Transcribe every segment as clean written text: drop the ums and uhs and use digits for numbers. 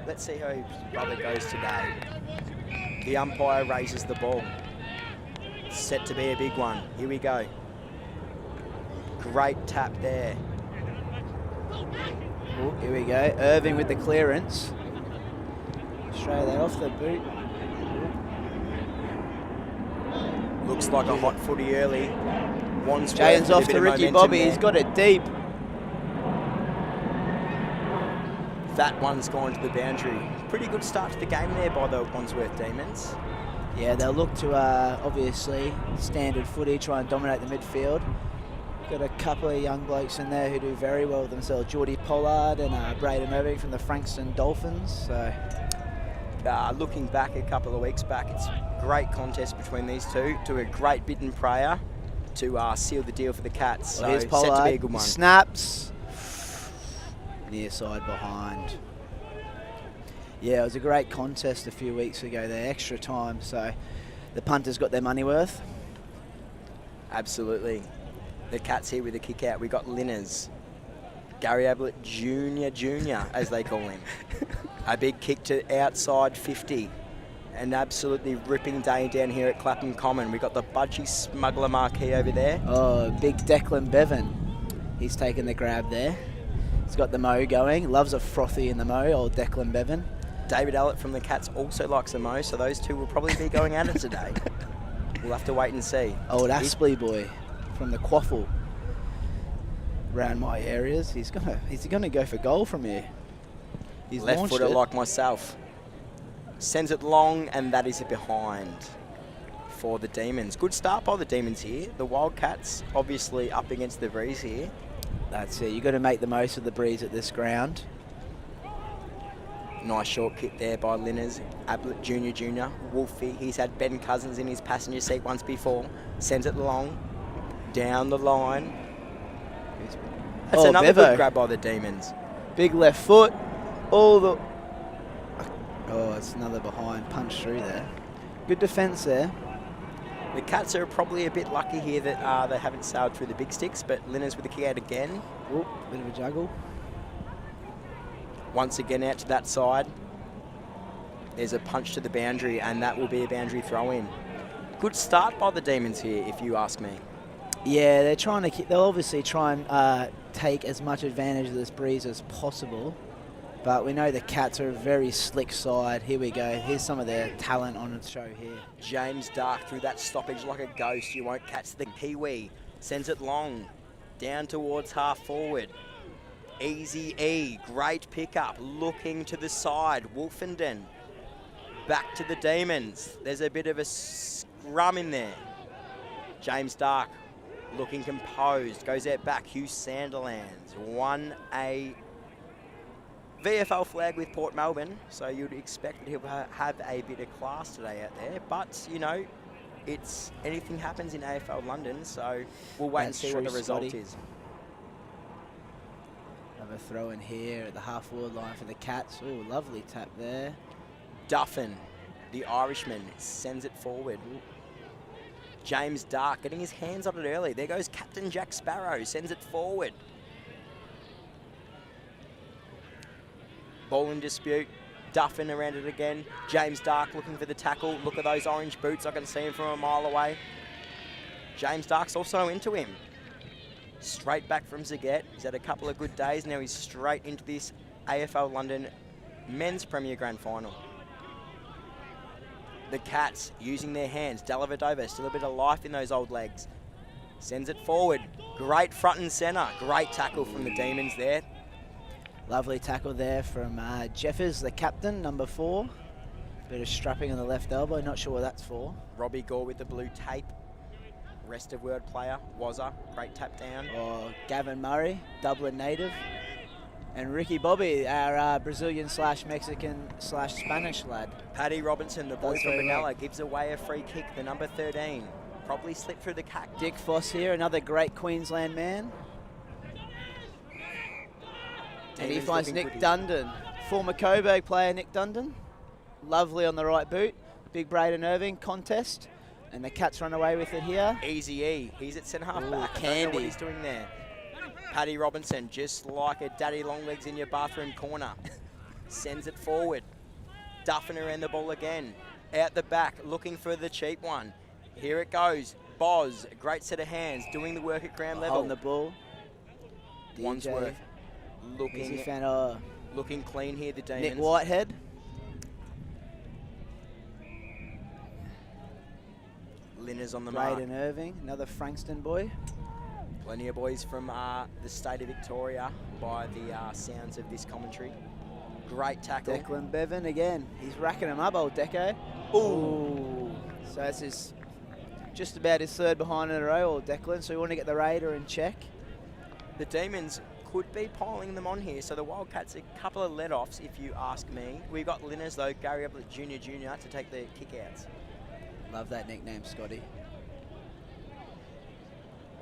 let's see how his brother goes today. The umpire raises the ball. Set to be a big one. Here we go. Great tap there. Oh, here we go. Irving with the clearance. Australia off the boot. Looks like a hot footy early. Wandsworth Jaden's off to Ricky Bobby. There. He's got it deep. That one's gone to the boundary. Pretty good start to the game there by the Wandsworth Demons. Yeah, they'll look to obviously standard footy, try and dominate the midfield. Got a couple of young blokes in there who do very well themselves. Geordie Pollard and Braden Irving from the Frankston Dolphins. So, looking back a couple of weeks back, it's a great contest between these two. To a great bit and prayer to seal the deal for the Cats. So here's Pollard. Set to be a good one. Snaps. Near side behind. Yeah, it was a great contest a few weeks ago there, extra time, so the punters got their money worth. Absolutely. The Cats here with a kick out. We got Linners. Gary Ablett Junior, as they call him. A big kick to outside 50. An absolutely ripping day down here at Clapham Common. We got the Budgie Smuggler marquee over there. Oh, big Declan Bevan. He's taken the grab there. He's got the mo going. Loves a frothy in the mo, old Declan Bevan. David Allett from the Cats also likes a mo, so those two will probably be going at it today. We'll have to wait and see. Old Aspley boy from the Quaffle. Around my areas. He's gonna go for goal from here. He's left footer like myself. Sends it long, and that is it behind for the Demons. Good start by the Demons here. The Wildcats obviously up against the breeze here. That's it. You've got to make the most of the breeze at this ground. Nice short kick there by Linners. Ablett Junior. Wolfie, he's had Ben Cousins in his passenger seat once before. Sends it long. Down the line. That's another good grab by the Demons. Big left foot. Oh, it's another behind. Punch through there. Good defence there. The Cats are probably a bit lucky here that they haven't sailed through the big sticks, but Linners with the kick out again. Ooh, bit of a juggle. Once again out to that side. There's a punch to the boundary, and that will be a boundary throw-in. Good start by the Demons here, if you ask me. Yeah, they're trying to. They'll obviously try and take as much advantage of this breeze as possible. But we know the Cats are a very slick side. Here we go. Here's some of their talent on the show here. James Dark through that stoppage like a ghost. You won't catch the Kiwi. Sends it long. Down towards half forward. Easy E. Great pickup. Looking to the side. Wolfenden. Back to the Demons. There's a bit of a scrum in there. James Dark looking composed. Goes out back. Hugh Sanderlands. 1A VFL flag with Port Melbourne, so you'd expect that he'll have a bit of class today out there. But, you know, it's anything happens in AFL London, so we'll wait and see what the result is. Another throw in here at the half-forward line for the Cats. Oh, lovely tap there. Duffin, the Irishman, sends it forward. James Dark getting his hands on it early. There goes Captain Jack Sparrow, sends it forward. Ball in dispute. Duffin around it again. James Dark looking for the tackle. Look at those orange boots. I can see him from a mile away. James Dark's also into him. Straight back from Zaget. He's had a couple of good days. Now he's straight into this AFL London Men's Premier Grand Final. The Cats using their hands. Dellavedova, still a bit of life in those old legs. Sends it forward. Great front and centre. Great tackle from the Demons there. Lovely tackle there from Jeffers, the captain, number 4. Bit of strapping on the left elbow, not sure what that's for. Robbie Gore with the blue tape. Rest of word player, Wazza, great tap down. Oh, Gavin Murray, Dublin native. And Ricky Bobby, our Brazilian/Mexican/Spanish lad. Paddy Robinson, the boy from Manila, gives away a free kick, the number 13. Probably slipped through the cack. Dick Foss here, another great Queensland man. And he finds Nick Dundon, former Coburg player Nick Dundon. Lovely on the right boot. Big Braden Irving contest. And the Cats run away with it here. Easy E. He's at centre half back. Candy. I don't know what he's doing there. Paddy Robinson, just like a daddy long legs in your bathroom corner. sends it forward. Duffing around the ball again. Out the back, looking for the cheap one. Here it goes. Boz, great set of hands, doing the work at ground level. On the ball. Wandsworth looking clean here, the Demons. Nick Whitehead. Linners on the mark. Braden Irving, another Frankston boy. Plenty of boys from the state of Victoria by the sounds of this commentary. Great tackle. Declan Bevan again. He's racking him up, old Deco. Ooh. So that's just about his third behind in a row, old Declan. So we want to get the Raider in check. The Demons could be piling them on here. So the Wildcats, a couple of let-offs, if you ask me. We've got Linners, though, Gary Ablett Jr. to take the kick-outs. Love that nickname, Scotty.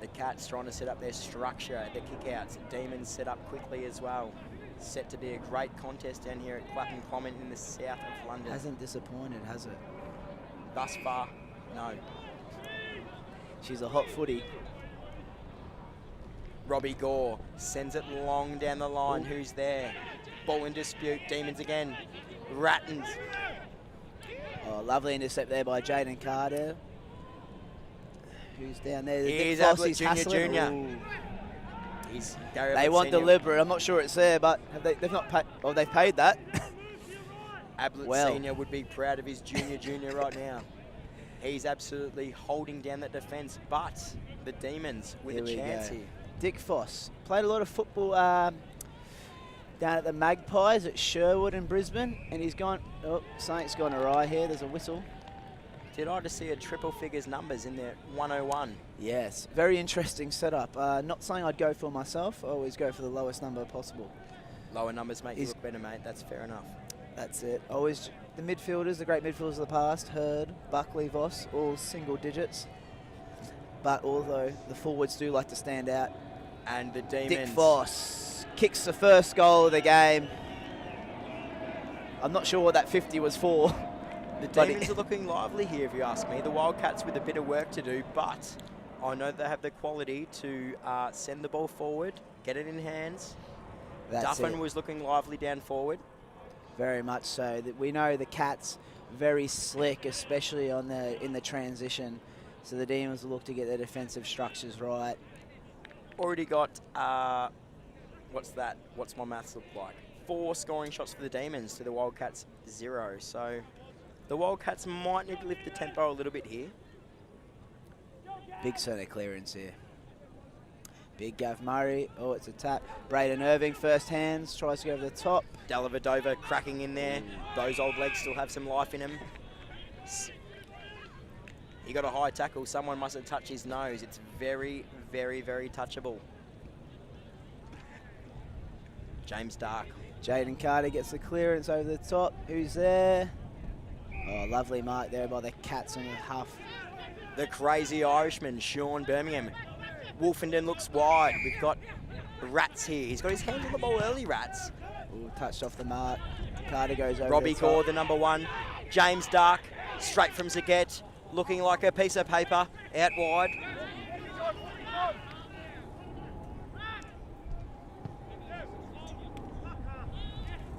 The Cats trying to set up their structure at the kick-outs. Demons set up quickly as well. Set to be a great contest down here at Clapham Common in the south of London. Hasn't disappointed, has it? Thus far, no. She's a hot footy. Robbie Gore sends it long down the line. Ooh. Who's there? Ball in dispute. Demons again. Rattans. Oh, lovely intercept there by Jaden Carter. Who's down there? Here's Ablett Jr. They want deliberate. I'm not sure it's there, but they've not paid. Oh, they've paid that. Ablett Senior would be proud of his junior right now. He's absolutely holding down that defence, but the Demons with a chance here. Dick Foss played a lot of football down at the Magpies at Sherwood in Brisbane, and he's gone. Oh, something's gone awry here. There's a whistle. Did I just see a triple figures numbers in there? 101. Yes, very interesting setup. Not something I'd go for myself. I always go for the lowest number possible. Lower numbers make you look better, mate. That's fair enough. That's it. Always the midfielders, the great midfielders of the past, Hurd, Buckley, Voss, all single digits. But although the forwards do like to stand out. And the Demons. Dick Voss kicks the first goal of the game. I'm not sure what that 50 was for. The Demons are looking lively here, if you ask me. The Wildcats with a bit of work to do, but I know they have the quality to send the ball forward, get it in hands. Duffin was looking lively down forward. Very much so. We know the Cats very slick, especially in the transition. So the Demons will look to get their defensive structures right. Already got, what's that? What's my maths look like? 4 scoring shots for the Demons to the Wildcats 0. So the Wildcats might need to lift the tempo a little bit here. Big centre clearance here. Big Gav Murray. Oh, it's a tap. Braden Irving, first hands, tries to go over the top. Dellavedova cracking in there. Those old legs still have some life in him. He got a high tackle. Someone must have touched his nose. It's very, very, very touchable. James Dark. Jaden Carter gets the clearance over the top. Who's there? Oh, lovely mark there by the Cats on the half. The crazy Irishman, Sean Birmingham. Wolfenden looks wide. We've got Rats here. He's got his hands on the ball early, Rats. Ooh, touched off the mark. Carter goes over Robbie Gore, the number 1. James Dark, straight from Zaget, looking like a piece of paper, out wide.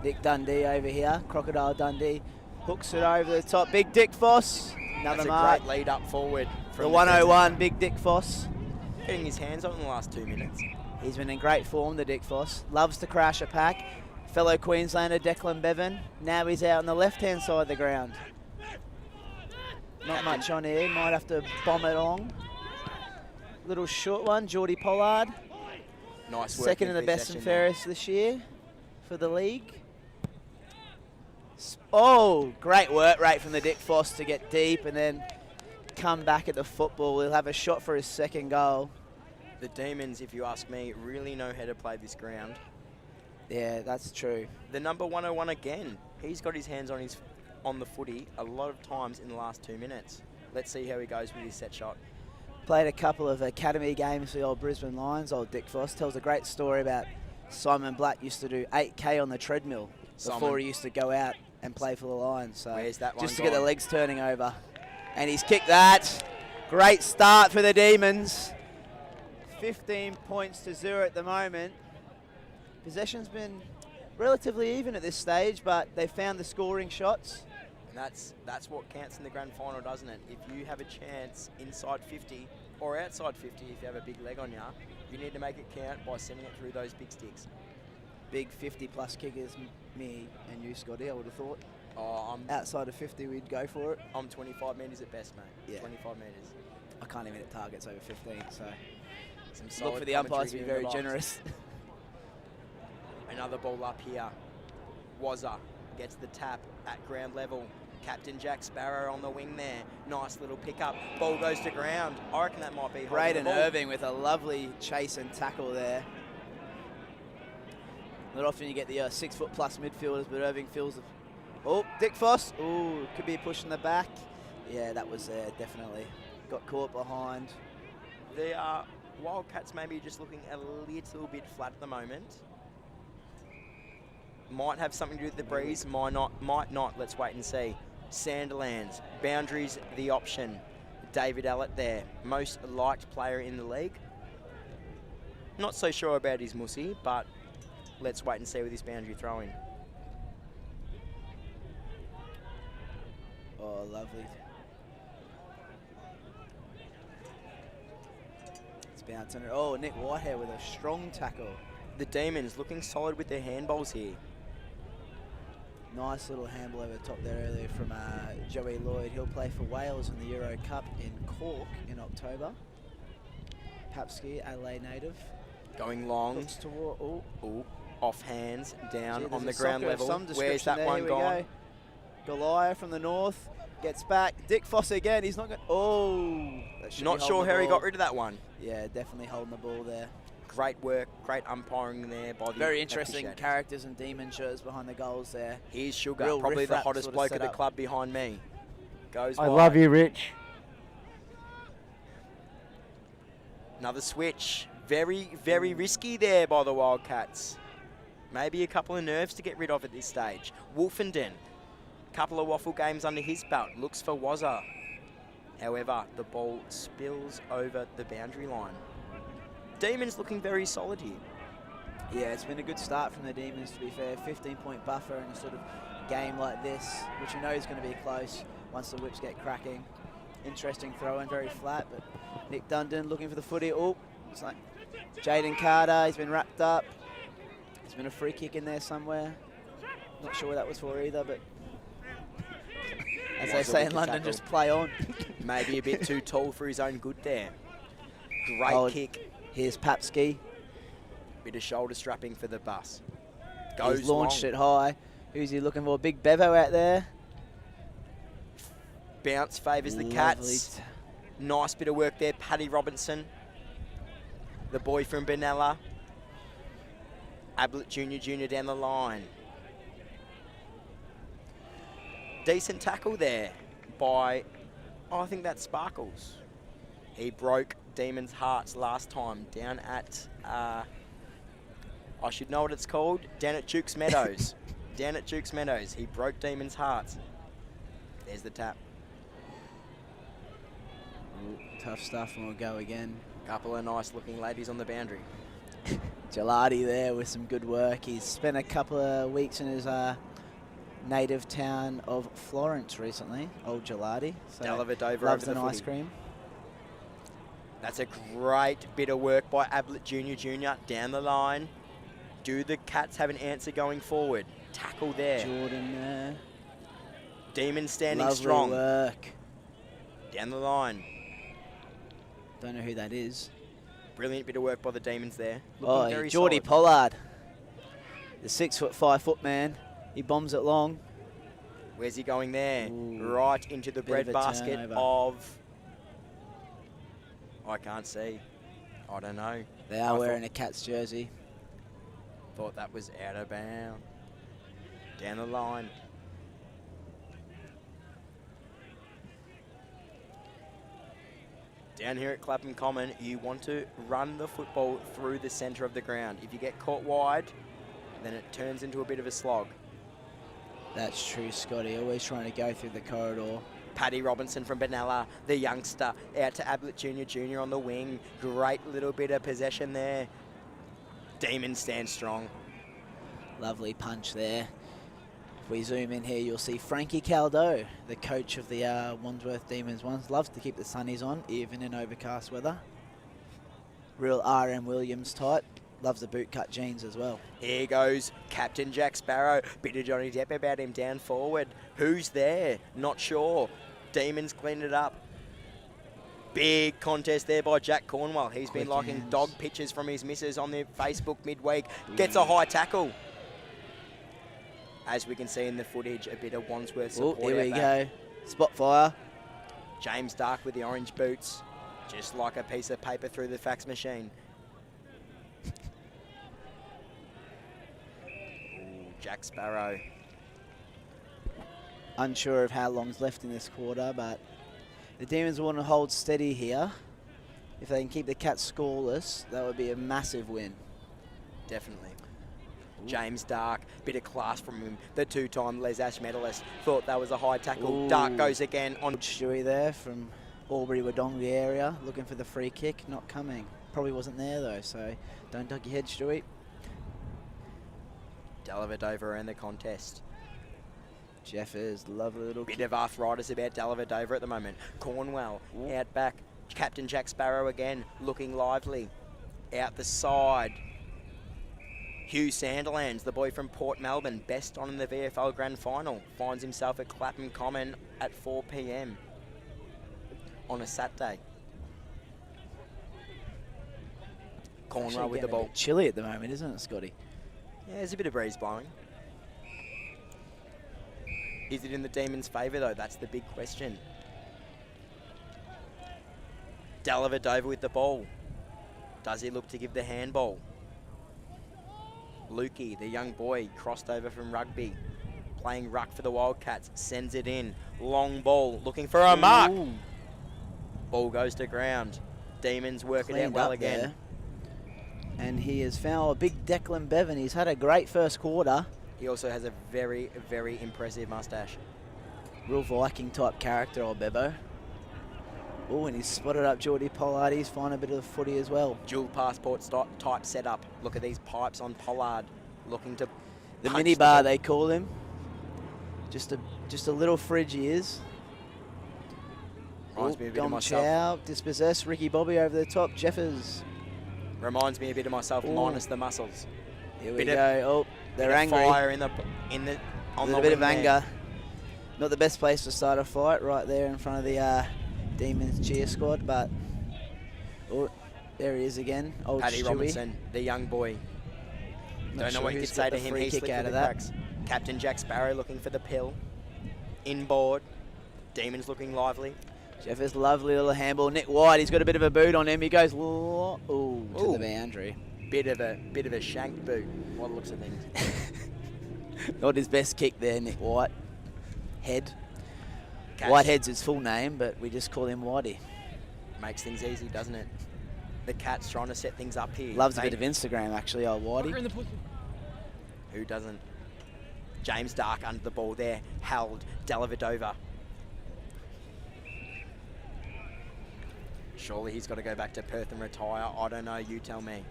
Nick Dundee over here, Crocodile Dundee. Hooks it over the top. Big Dick Foss. Another mark. That's a great lead up forward. From the 101, Big Dick Foss. Getting his hands on in the last 2 minutes. He's been in great form, the Dick Foss. Loves to crash a pack. Fellow Queenslander Declan Bevan. Now he's out on the left-hand side of the ground. Not much on here. Might have to bomb it on. Little short one, Geordie Pollard. Nice work. Second in the best and fairest this year for the league. Oh, great work rate from the Dick Foss to get deep and then come back at the football. He'll have a shot for his second goal. The Demons, if you ask me, really know how to play this ground. Yeah, that's true. The number 101 again. He's got his hands on the footy a lot of times in the last 2 minutes. Let's see how he goes with his set shot. Played a couple of academy games for the old Brisbane Lions. Old Dick Foss tells a great story about Simon Blatt used to do 8K on the treadmill before he used to go out and play for the Lions. So where's that one just to gone? get the legs turning over. And he's kicked that. Great start for the Demons. 15 points to 0 at the moment. Possession's been relatively even at this stage, but they found the scoring shots. And that's what counts in the grand final, doesn't it? If you have a chance inside 50 or outside 50, if you have a big leg on you need to make it count by sending it through those big sticks. Big 50-plus kickers, me and you, Scotty, I would have thought. Oh, Outside of 50, we'd go for it. I'm 25 metres at best, mate. Yeah. 25 metres. I can't even hit targets over 15, so Some solid look for the umpires to be commentary very in the box. generous. Another ball up here. Wazza gets the tap at ground level. Captain Jack Sparrow on the wing there. Nice little pickup. Ball goes to ground. I reckon that might be Braden holding the ball. Irving with a lovely chase and tackle there. Not often you get the 6-foot-plus midfielders, but Irving feels the... Oh, Dick Foss. Oh, could be a push in the back. Yeah, that was there, definitely. Got caught behind. The Wildcats maybe just looking a little bit flat at the moment. Might have something to do with the breeze, might not. Let's wait and see. Sanderlands, boundaries, the option. David Allett there, most liked player in the league. Not so sure about his mussy, but let's wait and see with his boundary throwing. Oh, lovely. It's bouncing. Oh, Nick Whitehair with a strong tackle. The Demons looking solid with their handballs here. Nice little handball over the top there earlier from Joey Lloyd. He'll play for Wales in the Euro Cup in Cork in October. Papski, Adelaide native. Going long. Looks toward, Ooh, off hands, down gee, on the there's a ground soccer of level. some Where's description that there. one Here we gone? go. Goliath from the north gets back. Dick Foss again. He's not going. Oh, that should Not be sure holding how the he ball. got rid of that one. Yeah, definitely holding the ball there. Great work, great umpiring there by the Very interesting officiators. characters and demon shirts behind the goals there. Here's Sugar, Real probably the riff-raff hottest sort of bloke at the setup. club behind me. Goes I wide. love you, Rich. Another switch. Very, very risky there by the Wildcats. Maybe a couple of nerves to get rid of at this stage. Wolfenden, couple of waffle games under his belt. Looks for Wazza. However, the ball spills over the boundary line. Demons looking very solid here. Yeah, it's been a good start from the Demons, to be fair. 15-point buffer in a sort of game like this, which you know is going to be close once the whips get cracking. Interesting throw-in, very flat, but Nick Dundon looking for the footy. Oh, it's like Jaden Carter, he's been wrapped up. There's been a free kick in there somewhere. Not sure what that was for either, but as they say in London, just play on. Maybe a bit too tall for his own good there. Great Oh, kick. Here's Papski. Bit of shoulder strapping for the bus. Goes He's launched long. it high. Who's he looking for? Big Bevo out there. Bounce favours the Lovely Cats. Nice bit of work there. Paddy Robinson, the boy from Benalla. Ablett Jr. down the line. Decent tackle there by, I think that's Sparkles. He broke Demons' hearts last time down at, I should know what it's called, down at Duke's Meadows. Down at Duke's Meadows. He broke Demons' hearts. There's the tap. Ooh, tough stuff, and we'll go again. Couple of nice looking ladies on the boundary. Gelati there with some good work. He's spent a couple of weeks in his native town of Florence recently, old Gelati. So Dellavedova loves over an the ice footy. cream. That's a great bit of work by Ablett Jr. down the line. Do the Cats have an answer going forward? Tackle there. Jordan there. Demons standing Lovely strong. work. Down the line. Don't know who that is. Brilliant bit of work by the Demons there. Oh, Looking very Geordie solid. Pollard. The 6'5" man. He bombs it long. Where's he going there? Ooh, Right into the bit of a breadbasket turnover. of... I can't see. I don't know. They are I wearing a Cats jersey. Thought that was out of bounds. Down the line. Down here at Clapham Common, you want to run the football through the centre of the ground. If you get caught wide, then it turns into a bit of a slog. That's true, Scotty. Always trying to go through the corridor. Paddy Robinson from Benalla, the youngster, out to Ablett Jr. on the wing. Great little bit of possession there. Demons stand strong. Lovely punch there. If we zoom in here, you'll see Frankie Caldo, the coach of the Wandsworth Demons Ones. Loves to keep the sunnies on, even in overcast weather. Real R.M. Williams type. Loves the bootcut jeans as well. Here goes Captain Jack Sparrow. Bit of Johnny Depp about him down forward. Who's there? Not sure. Demons clean it up. Big contest there by Jack Cornwell. He's been liking dog pictures from his missus on the Facebook midweek. Gets a high tackle. As we can see in the footage, a bit of Wandsworth support. Here we go. Spot fire. James Dark with the orange boots. Just like a piece of paper through the fax machine. Ooh, Jack Sparrow. Unsure of how long's left in this quarter, but the Demons want to hold steady here. If they can keep the Cats scoreless, that would be a massive win. Definitely. Ooh. James Dark, bit of class from him. The two-time Les Ash medalist. Thought that was a high tackle. Ooh. Dark goes again on. Stewie there from Albury-Wodonga area, looking for the free kick, not coming. Probably wasn't there though, so don't duck your head, Stewie. Dellavedova around the contest. Jeffers, lovely little bit of arthritis about Dellavedova at the moment. Cornwell, out back. Captain Jack Sparrow again, looking lively. Out the side. Hugh Sanderlands, the boy from Port Melbourne, best on in the VFL Grand Final, finds himself at Clapham Common at 4 p.m. on a Saturday. Cornwell with the ball. Chilly at the moment, isn't it, Scotty? Yeah, there's a bit of breeze blowing. Is it in the Demons' favour, though? That's the big question. Dellavedova with the ball. Does he look to give the handball? Lukey, the young boy, crossed over from rugby. Playing ruck for the Wildcats. Sends it in. Long ball, looking for a mark. Ball goes to ground. Demons work it out well again. There. And he has found a big Declan Bevan. He's had a great first quarter. He also has a very, very impressive moustache. Real Viking type character, old Bebo. Oh, and he's spotted up Geordie Pollard. He's found a bit of the footy as well. Dual passport type setup. Look at these pipes on Pollard. Looking to the mini bar, they call him. Just a little fridge he is. Reminds me a bit of Dom myself. Chow, dispossessed. Ricky Bobby over the top. Jeffers. Reminds me a bit of myself, minus the muscles. Here we go. Oh, they're angry. Fire on a bit of anger. Not the best place to start a fight, right there in front of the Demons cheer squad, but there he is again. Old Paddy Stewie. Robinson, the young boy. Don't know what you could say to him. He slipped out of that. Cracks. Captain Jack Sparrow looking for the pill. Inboard. Demons looking lively. Jeffers, lovely little handball. Nick White, he's got a bit of a boot on him. He goes to the boundary. Bit of a shank boot. What looks of things. Not his best kick there, Nick White. Head. Whitehead's his full name, but we just call him Whitey. Makes things easy, doesn't it? The Cat's trying to set things up here. Loves a bit of Instagram, actually, old Whitey. Who doesn't? James Dark under the ball there. Held Dellavedova. Surely he's got to go back to Perth and retire. I don't know. You tell me.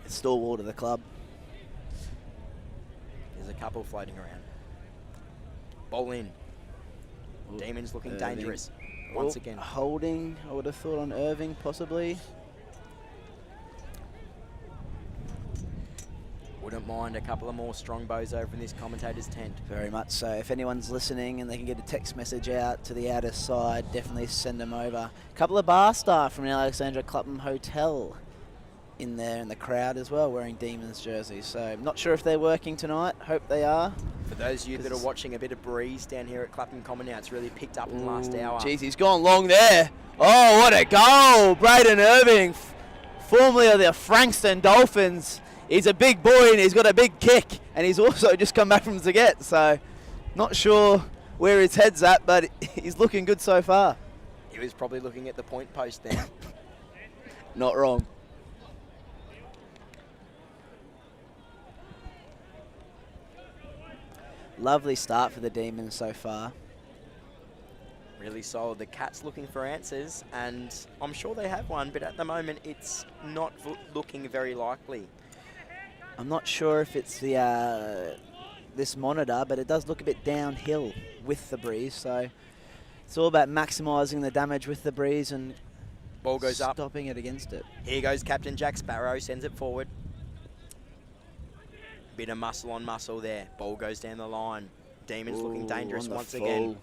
It's stalwart of the club. There's a couple floating around. Ball in. Ooh, Demons looking dangerous once again. Holding, I would have thought on Irving possibly. Wouldn't mind a couple of more strong bows over in this commentator's tent. Very much so. If anyone's listening and they can get a text message out to the outer side, definitely send them over. A couple of bar staff from the Alexandra Clapham Hotel in there in the crowd as well, wearing Demons jerseys. So I'm not sure if they're working tonight. Hope they are. For those of you that are watching, a bit of breeze down here at Clapham Common now. It's really picked up in the last hour. Jeez, he's gone long there. Oh, what a goal. Braden Irving, formerly of the Frankston Dolphins. He's a big boy and he's got a big kick, and he's also just come back from Zagat, so not sure where his head's at, but he's looking good so far. He was probably looking at the point post there. Not wrong. Lovely start for the Demons so far. Really solid. The Cats looking for answers, and I'm sure they have one, but at the moment it's not looking very likely. I'm not sure if it's the this monitor, but it does look a bit downhill with the breeze. So it's all about maximising the damage with the breeze and Ball goes up. Stopping it against it. Here goes Captain Jack Sparrow, sends it forward. Bit of muscle on muscle there. Ball goes down the line. Demons looking dangerous once again.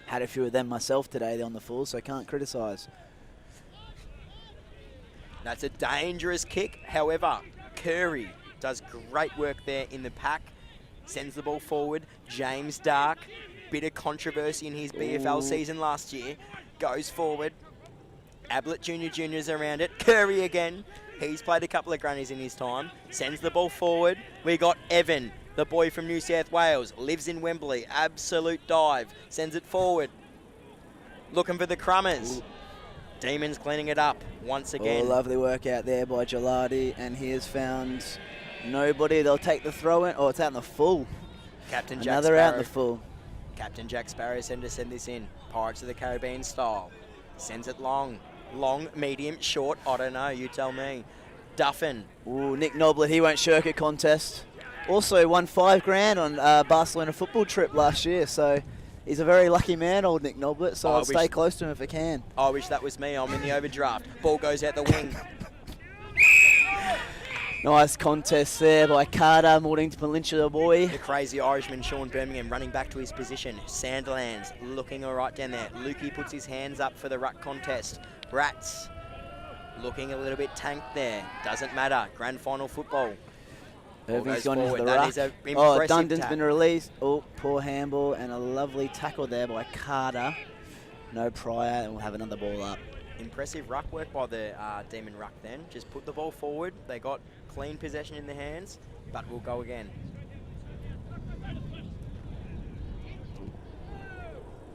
Had a few of them myself today on the full, so I can't criticise. That's a dangerous kick. However, Curry does great work there in the pack. Sends the ball forward. James Dark, bit of controversy in his BFL season last year. Goes forward. Ablett Junior's around it. Curry again. He's played a couple of grannies in his time. Sends the ball forward. We got Evan, the boy from New South Wales. Lives in Wembley. Absolute dive. Sends it forward. Looking for the Crummers. Demons cleaning it up once again. Lovely work out there by Gelati. And he has found nobody. They'll take the throw in. Oh, it's out in the full. Captain Jack Another Sparrow. out in the full. Captain Jack Sparrow send this in. Pirates of the Caribbean style. Sends it long. Long, medium, short. I don't know. You tell me. Duffin. Ooh, Nick Noblet, he won't shirk a contest. Also won $5 grand on Barcelona football trip last year. So he's a very lucky man, old Nick Noblet. So I'll stay close to him if I can. I wish that was me. I'm in the overdraft. Ball goes out the wing. Nice contest there by Carter, Mornington Peninsula boy. The crazy Irishman, Sean Birmingham, running back to his position. Sandlands looking all right down there. Lukey puts his hands up for the ruck contest. Rats looking a little bit tanked there. Doesn't matter. Grand final football. Irving's gone into the That ruck. is an Oh, impressive Dundon's tap. been released. Oh, poor handball and a lovely tackle there by Carter. No prior, and we'll have another ball up. Impressive ruck work by the Demon ruck then. Just put the ball forward. They got clean possession in their hands, but we'll go again.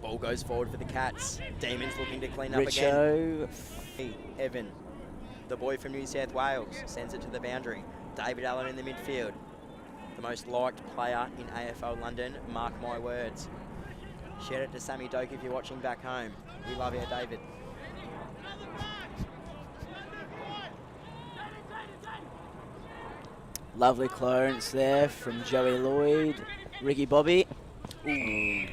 Ball goes forward for the Cats. Demons looking to clean up again. Evan, the boy from New South Wales, sends it to the boundary. David Allen in the midfield. The most liked player in AFL London, mark my words. Shout out to Sammy Doak if you're watching back home. We love you, David. Lovely clearance there from Joey Lloyd. Ricky Bobby. Ooh.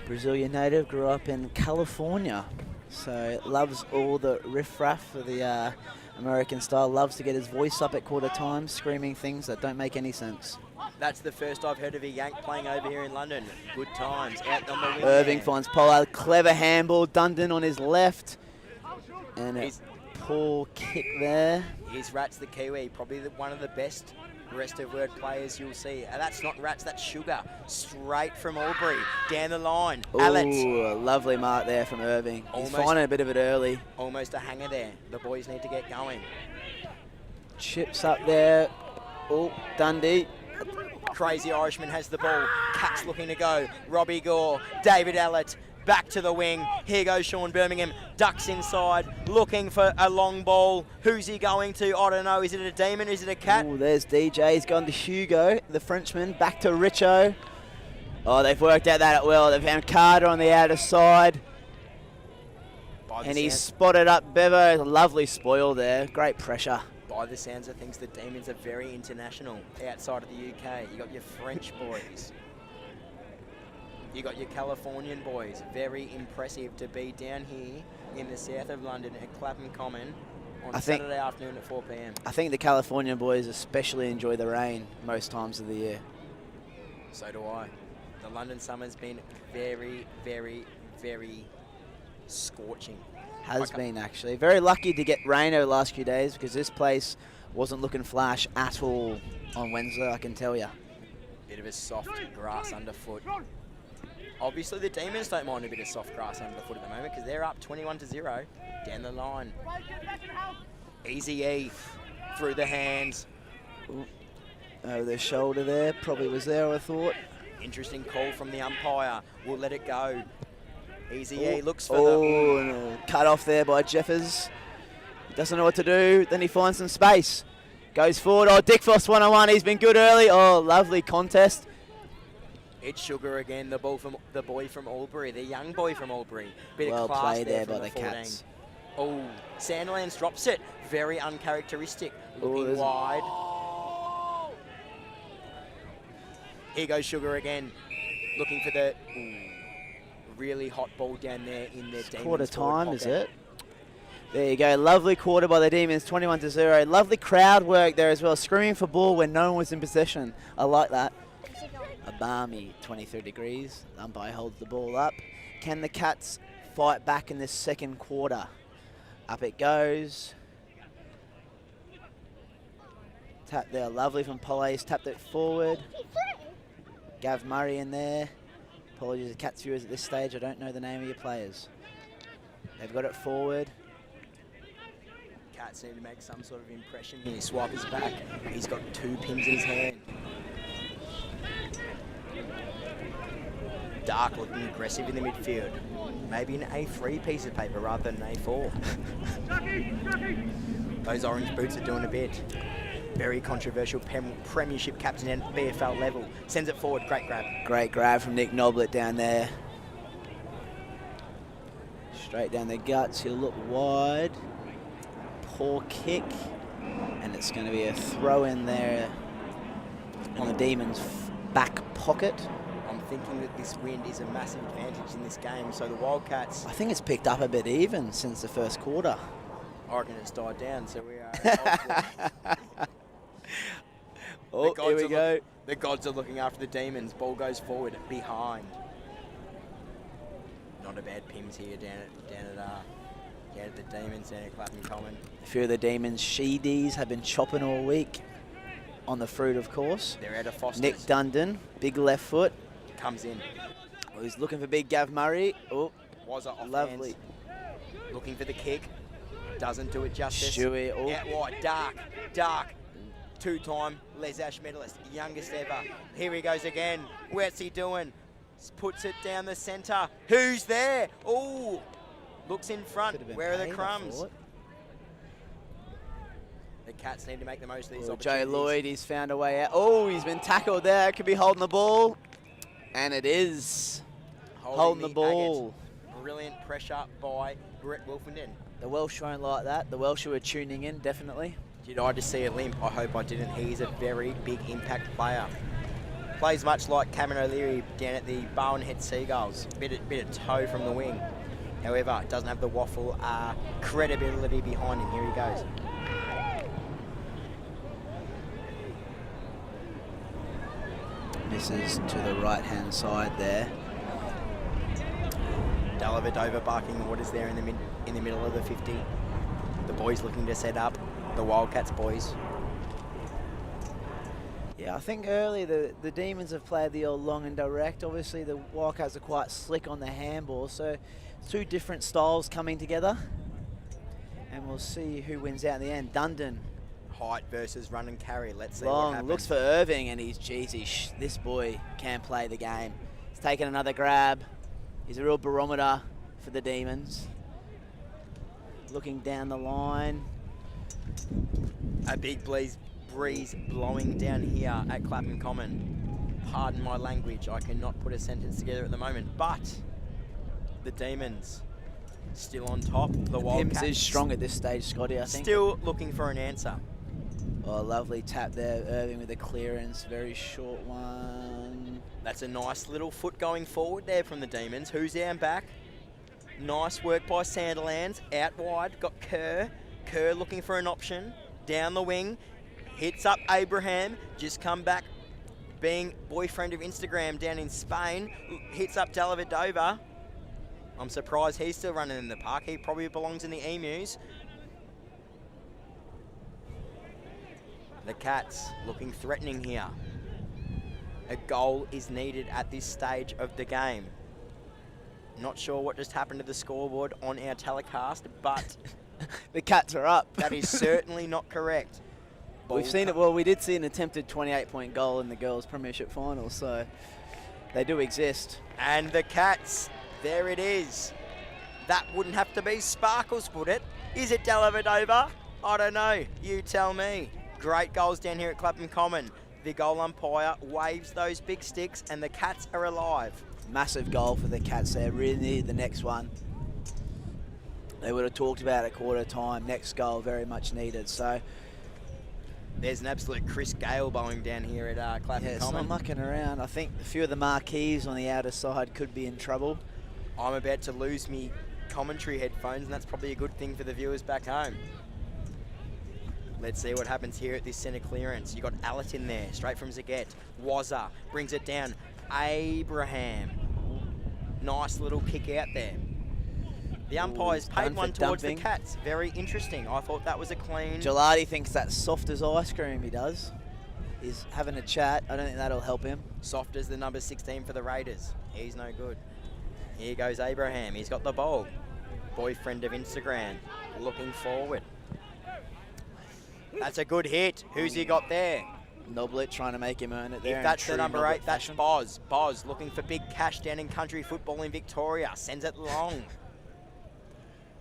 Brazilian native, grew up in California. So loves all the riff-raff for the American style. Loves to get his voice up at quarter time, screaming things that don't make any sense. That's the first I've heard of a Yank playing over here in London. Good times. Out on the wing. Irving finds Pollard. Clever handball. Dundon on his left. And a poor kick there. Here's Rats the Kiwi, probably one of the best rest of word players you'll see. That's not Rats, that's Sugar. Straight from Albury. Down the line. Ooh, lovely mark there from Irving. He's finding a bit of it early. Almost a hanger there. The boys need to get going. Chips up there. Oh, Dundee. Crazy Irishman has the ball. Cats looking to go. Robbie Gore, David Allett, back to the wing. Here goes Sean Birmingham. Ducks inside, looking for a long ball. Who's he going to? I don't know. Is it a Demon? Is it a Cat? Oh, there's DJ. He's gone to Hugo, the Frenchman. Back to Richo. Oh, they've worked out that well. They've found Carter on the outer side. And he's spotted up Bevo. Lovely spoil there. Great pressure. By the sounds of things, the Demons are very international outside of the UK. You got your French boys. You got your Californian boys. Very impressive to be down here in the south of London at Clapham Common on Saturday afternoon at 4 p.m. I think the Californian boys especially enjoy the rain most times of the year. So do I. The London summer's been very, very, very scorching. Has been, actually. Very lucky to get rain over the last few days because this place wasn't looking flash at all on Wednesday, I can tell you. Bit of a soft grass underfoot. Obviously, the Demons don't mind a bit of soft grass underfoot at the moment because they're up 21-0 down the line. Easy E through the hands. Ooh. Over the shoulder there. Probably was there, I thought. Interesting call from the umpire. We'll let it go. Easy E looks for no. Cut off there by Jeffers. He doesn't know what to do. Then he finds some space. Goes forward. Oh, Dick Foss 101. He's been good early. Oh, lovely contest. It's Sugar again, the boy from Albury, the young boy from Albury. Bit well of class played there by the 14. Cats. Oh, Sandilands drops it. Very uncharacteristic. Looking there's- wide. Here goes Sugar again. Looking for the really hot ball down there in the Demons. Quarter forward time, is pocket. it? There you go. Lovely quarter by the Demons, 21-0. Lovely crowd work there as well. Screaming for ball when no one was in possession. I like that. A balmy 23 degrees. The umpire holds the ball up. Can the Cats fight back in this second quarter? Up it goes. Tap there, lovely from Polly's. Tapped it forward. Gav Murray in there. Apologies to Cats viewers at this stage. I don't know the name of your players. They've got it forward. Cats need to make some sort of impression here. Swipe his back. He's got 2 pins in his hand. Dark looking aggressive in the midfield. Maybe an A3 piece of paper rather than an A4. Those orange boots are doing a bit. Very controversial Premiership captain at BFL level. Sends it forward. Great grab. Great grab from Nick Noblet down there. Straight down the guts. He'll look wide. Poor kick. And it's going to be a throw in there on the Demons' back pocket. I'm thinking that this wind is a massive advantage in this game. So the Wildcats, I think it's picked up a bit even since the first quarter. I reckon it's died down. So we are. Oh, here we go. The gods are looking after the Demons. Ball goes forward, behind. Not a bad Pims here down at the Demons, down at Clapham Common. A few of the Demons' Sheedies have been chopping all week. On the fruit, of course. They're out of Foster's. Nick Dundon, big left foot. Comes in. Oh, he's looking for big Gav Murray. Oh, Was it off lovely. hands. Looking for the kick. Doesn't do it justice. Stewie. Oh. Out wide. Dark. 2-time Les Ash medalist. Youngest ever. Here he goes again. What's he doing? Puts it down the centre. Who's there? Oh, looks in front. Could have been Where are the paid, I crumbs? thought. The Cats need to make the most of these Oh, opportunities. Joe Lloyd, he's found a way out. Oh, he's been tackled there. Could be holding the ball. And it is. Holding the ball. Agate. Brilliant pressure by Brett Wolfenden. The Welsh won't like that. The Welsh who are tuning in, definitely. Did I just see a limp? I hope I didn't. He's a very big impact player. Plays much like Cameron O'Leary down at the Barwonhead Seagulls. Bit of toe from the wing. However, doesn't have the waffle credibility behind him. Here he goes. Misses to the right-hand side there. Dellavedova barking orders there in the middle of the 50. The boys looking to set up. The Wildcats boys. Yeah, I think earlier the Demons have played the old long and direct. Obviously, the Wildcats are quite slick on the handball, so two different styles coming together. And we'll see who wins out in the end. Dundon. Height versus run and carry. Let's see what Long, happens. looks for Irving, and this boy can play the game. He's taken another grab. He's a real barometer for the Demons. Looking down the line. A big breeze blowing down here at Clapham Common. Pardon my language, I cannot put a sentence together at the moment, but the Demons still on top. The Wildcats Pims is strong at this stage, Scotty, I think. still looking for an answer. Oh, lovely tap there. Irving with a clearance. Very short one. That's a nice little foot going forward there from the Demons. Who's down back? Nice work by Sandilands. Out wide, got Kerr. Kerr looking for an option. Down the wing. Hits up Abraham. Just come back being boyfriend of Instagram down in Spain. Hits up Dellavedova. I'm surprised he's still running in the park. He probably belongs in the Emus. The Cats looking threatening here. A goal is needed at this stage of the game. Not sure what just happened to the scoreboard on our telecast, but The Cats are up. that is certainly not correct. We've seen it. Well, we did see an attempted 28-point goal in the girls' Premiership final, so they do exist. And the Cats, there it is. That wouldn't have to be Sparkles, would it? Is it Dellavedova? I don't know. You tell me. Great goals down here at Clapham Common. The goal umpire waves those big sticks and the Cats are alive. Massive goal for the Cats there. Really needed the next one. they would have talked about at quarter time. Next goal, very much needed. So there's an absolute Chris Gale bowling down here at Clapham yeah, it's Common. not mucking around. I think a few of the marquees on the outer side could be in trouble. I'm about to lose me commentary headphones, and that's probably a good thing for the viewers back home. Let's see what happens here at this centre clearance. You got Allett in there, straight from Zaget. Wazza brings it down. Abraham. Nice little kick out there. The umpires paid one towards the Cats. Very interesting. I thought that was a clean. Gelati thinks that's soft as ice cream, he does. He's having a chat. I don't think that'll help him. Soft as the number 16 for the Raiders. He's no good. Here goes Abraham. He's got the ball. Boyfriend of Instagram. Looking forward. That's a good hit. Who's he got there? Noblet trying to make him earn it there. If that's the number 8, that's Boz. Boz looking for big cash down in country football in Victoria. Sends it long.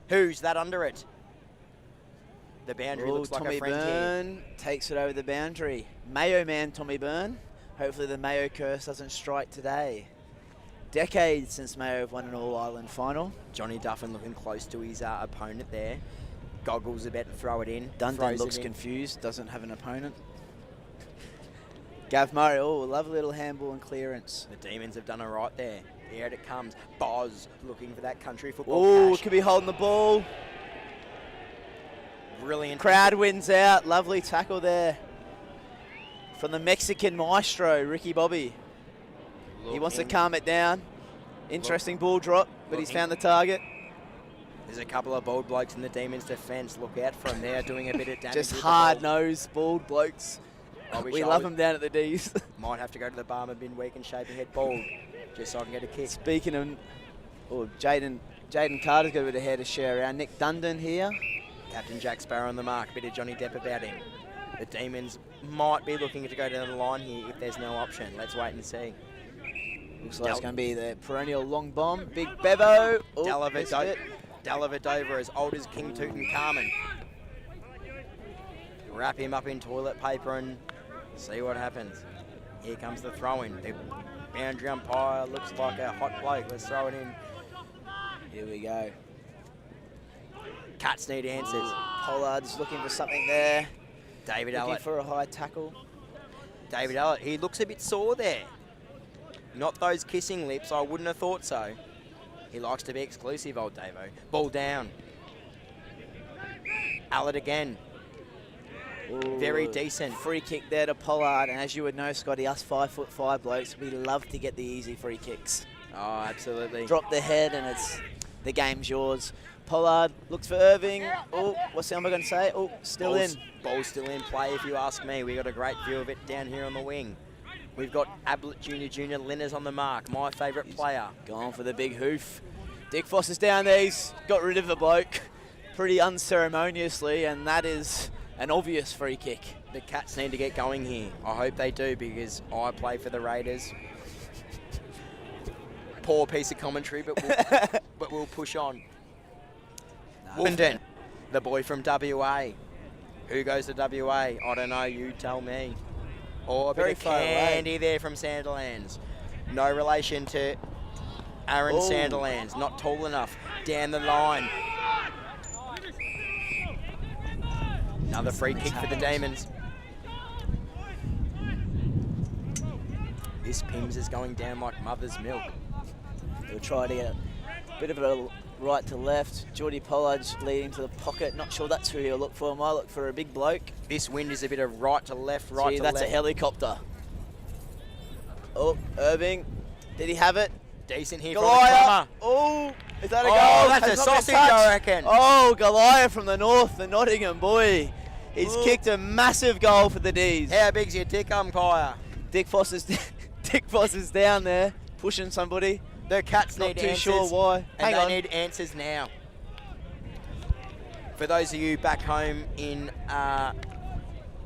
Who's that under it? The boundary looks like Tommy a friend Byrne here. takes it over the boundary. Mayo man Tommy Byrne. Hopefully the Mayo curse doesn't strike today. Decades since Mayo have won an All-Ireland final. Johnny Duffin looking close to his opponent there. Goggles about to throw it in. Dundon looks confused, doesn't have an opponent. Gav Murray, oh, lovely little handball and clearance. The Demons have done all right there. Here it comes. Boz looking for that country football. Oh, cash. could be holding the ball. Brilliant. Crowd wins out. Lovely tackle there from the Mexican maestro, Ricky Bobby. He wants to calm it down. Interesting ball drop, but he's found the target. There's a couple of bald blokes in the Demons' defence. Look out for them. They're doing a bit of damage. Just hard-nosed, bald blokes. We love them down at the D's. Might have to go to the barber bin week and shave your head bald, just so I can get a kick. Speaking of, Jaden Carter's got a bit of hair to share around. Nick Dundon here. Captain Jack Sparrow on the mark. Bit of Johnny Depp about him. The Demons might be looking to go down the line here if there's no option. Let's wait and see. Looks like it's going to be the perennial long bomb. Big Bevo. Dellavedova as old as King Tutankhamun. Wrap him up in toilet paper and see what happens. Here comes the throw-in. The boundary umpire looks like a hot bloke. Let's throw it in. Here we go. Cats need answers. Pollard's looking for something there. David looking Allett. for a high tackle. David Allett, he looks a bit sore there. Not those kissing lips, I wouldn't have thought so. He likes to be exclusive, old Davo. Ball down. Allett again. Ooh, very decent. Free kick there to Pollard, and as you would know, Scotty, us 5'5" blokes, we love to get the easy free kicks. Oh, absolutely. Drop the head and the game's yours. Pollard looks for Irving. Oh, what's the umpire going to say? Oh, still in. Ball's still in play if you ask me. We got a great view of it down here on the wing. We've got Ablett Jr. Linners on the mark, my favourite player. Going for the big hoof. Dick Foss is down there. He's got rid of the bloke pretty unceremoniously, and that is an obvious free kick. The Cats need to get going here. I hope they do, because I play for the Raiders. Poor piece of commentary, but we'll push on. Wolfenden, the boy from WA. Who goes to WA? I don't know, you tell me. Or a bit of candy there from Sandilands. No relation to Aaron Sandilands. Not tall enough. Down the line. Another free kick for the Demons. This Pims is going down like mother's milk. We'll try to get a bit of a right to left. Geordie Pollard's leading to the pocket. Not sure that's who he'll look for. Might look for a big bloke. This wind is a bit of right to left, right to left. That's a helicopter. Oh, Irving. Did he have it? Decent here Goliath. Oh, is that a goal? Oh, that's a sausage, I reckon. Oh, Goliath from the north, the Nottingham boy. He's kicked a massive goal for the D's. How big's your dick, umpire? Dick Foss is down there, pushing somebody. The Cats need answers. Not too sure why. And they need answers now. For those of you back home in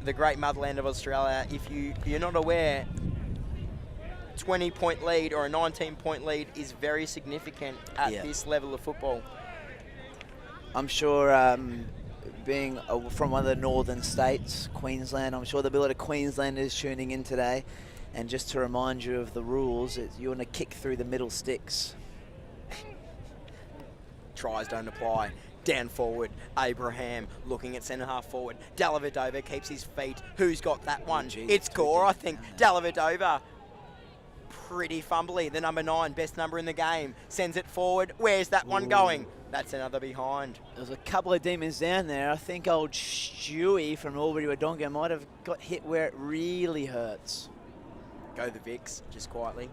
the great motherland of Australia, if you're not aware, 20-point lead or a 19-point lead is very significant at this level of football. I'm sure being from one of the northern states, Queensland, I'm sure there'll be a lot of Queenslanders tuning in today. And just to remind you of the rules, you want to kick through the middle sticks. Tries don't apply. Down forward, Abraham looking at centre half forward. Dellavedova keeps his feet. Who's got that one? Geez, It's too Gore, I deep think. down Dellavedova, pretty fumbly. The number 9, best number in the game, sends it forward. Where's that one going? That's another behind. There's a couple of demons down there. I think old Stewie from Albury Wodonga might have got hit where it really hurts. Go the Vicks, just quietly.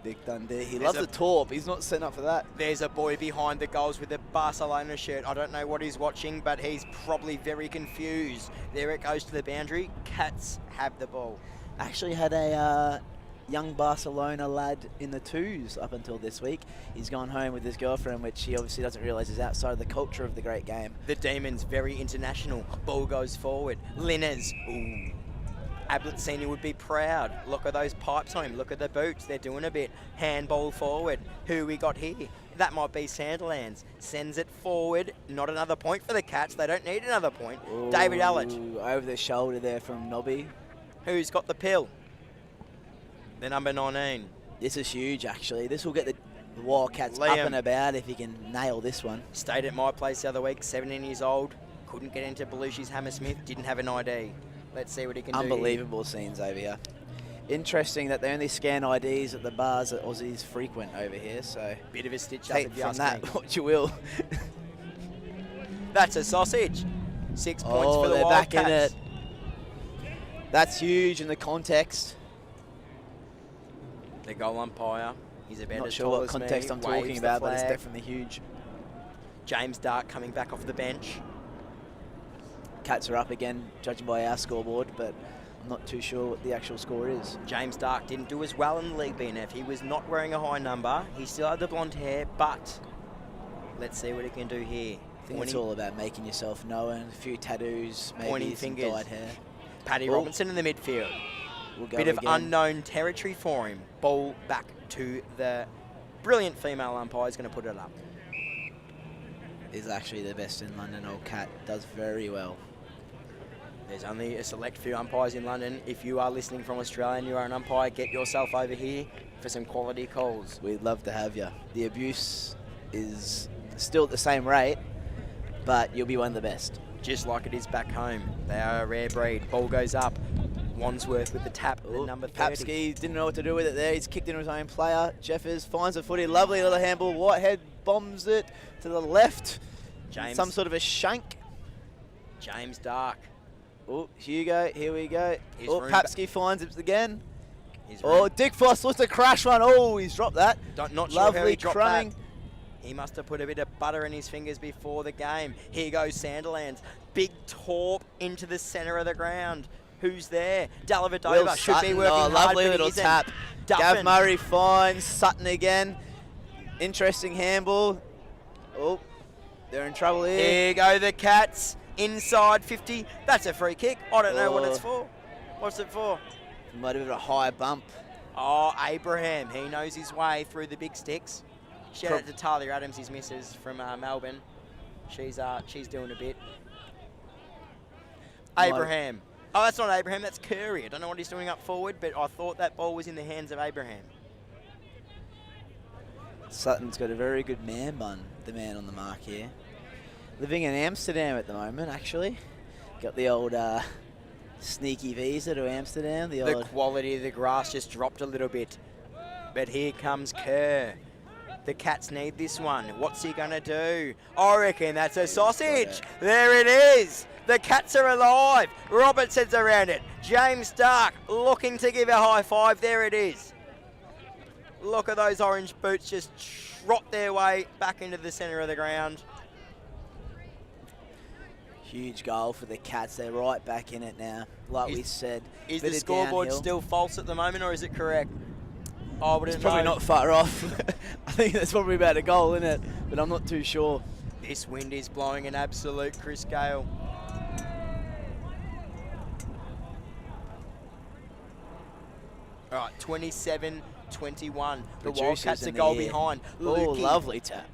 Vic Dundee. He There's loves the torp. He's not setting up for that. There's a boy behind the goals with a Barcelona shirt. I don't know what he's watching, but he's probably very confused. There it goes to the boundary. Cats have the ball. Actually had a young Barcelona lad in the 2s up until this week. He's gone home with his girlfriend, which he obviously doesn't realise is outside of the culture of the great game. The Demons, very international. Ball goes forward. Linners. Ooh. Ablett Senior would be proud. Look at those pipes on him. Look at the boots. They're doing a bit. Handball forward. Who we got here? That might be Sandilands. Sends it forward. Not another point for the Cats. They don't need another point. Ooh, David Allett. Over the shoulder there from Nobby. Who's got the pill? The number 19. This is huge, actually. This will get the Wildcats Liam. up and about if he can nail this one. Stayed at my place the other week. 17 years old. Couldn't get into Belushi's Hammersmith. Didn't have an ID. Let's see what he can do. Unbelievable scenes over here. Interesting that they only scan IDs at the bars that Aussies frequent over here, so Bit of a stitch up take if you from ask that me. what you will. That's a sausage. 6 points Oh, for the they're back in Wildcats. it. That's huge in the context. The goal umpire. He's about Not as sure tall what as context me, I'm talking waves the about, but it's flag. definitely huge. James Dark coming back off the bench. Cats are up again, judging by our scoreboard, but I'm not too sure what the actual score is. James Dark didn't do as well in the league BNF. He was not wearing a high number. He still had the blonde hair, but let's see what he can do here. I think it's all about making yourself known. A few tattoos, maybe Pointing some fingers. dyed hair. Paddy Oh. Robinson in the midfield. We'll go Bit of again. unknown territory for him. Ball back to the brilliant female umpire. He's going to put it up. Is actually the best in London. Old Cat does very well. There's only a select few umpires in London. If you are listening from Australia and you are an umpire, get yourself over here for some quality calls. We'd love to have you. The abuse is still at the same rate, but you'll be one of the best. Just like it is back home. They are a rare breed. Ball goes up. Wandsworth with the tap, the number 30. Papsky didn't know what to do with it there. He's kicked into his own player. Jeffers finds the footy. Lovely little handball. Whitehead bombs it to the left. James. Some sort of a shank. James Dark. Oh, Hugo, here we go. His Oh, room Papsky finds it again. His Oh, room- Dick Foss looks to crash one. Oh, he's dropped that. Not sure how Lovely he dropped crumbing. that. He must have put a bit of butter in his fingers before the game. Here goes Sandilands. Big torp into the centre of the ground. Who's there? Dellavedova should be working hard, lovely but he little isn't. tap. Duffin. Gav Murray finds Sutton again. Interesting handball. Oh, they're in trouble here. Here go the Cats. Inside 50. That's a free kick. I don't know what it's for. What's it for? Might have been a high bump. Oh, Abraham. He knows his way through the big sticks. Shout out to Talia Adams, his missus from Melbourne. She's doing a bit. Abraham. Oh, that's not Abraham. That's Curry. I don't know what he's doing up forward, but I thought that ball was in the hands of Abraham. Sutton's got a very good man bun, the man on the mark here. Living in Amsterdam at the moment, actually. Got the old sneaky visa to Amsterdam. The quality of the grass just dropped a little bit. But here comes Kerr. The Cats need this one. What's he going to do? I reckon that's a sausage. There it is. The Cats are alive. Robertson's around it. James Stark looking to give a high five. There it is. Look at those orange boots just trot their way back into the centre of the ground. Huge goal for the Cats. They're right back in it now. Like we said. Is bit the of scoreboard downhill. still false at the moment, or is it correct? I wouldn't It's probably know. not far off. I think that's probably about a goal, isn't it? But I'm not too sure. This wind is blowing an absolute Chris Gale. All right, 27-21. The Producers Wildcats in a the goal air. behind. Oh, Lukey lovely tap.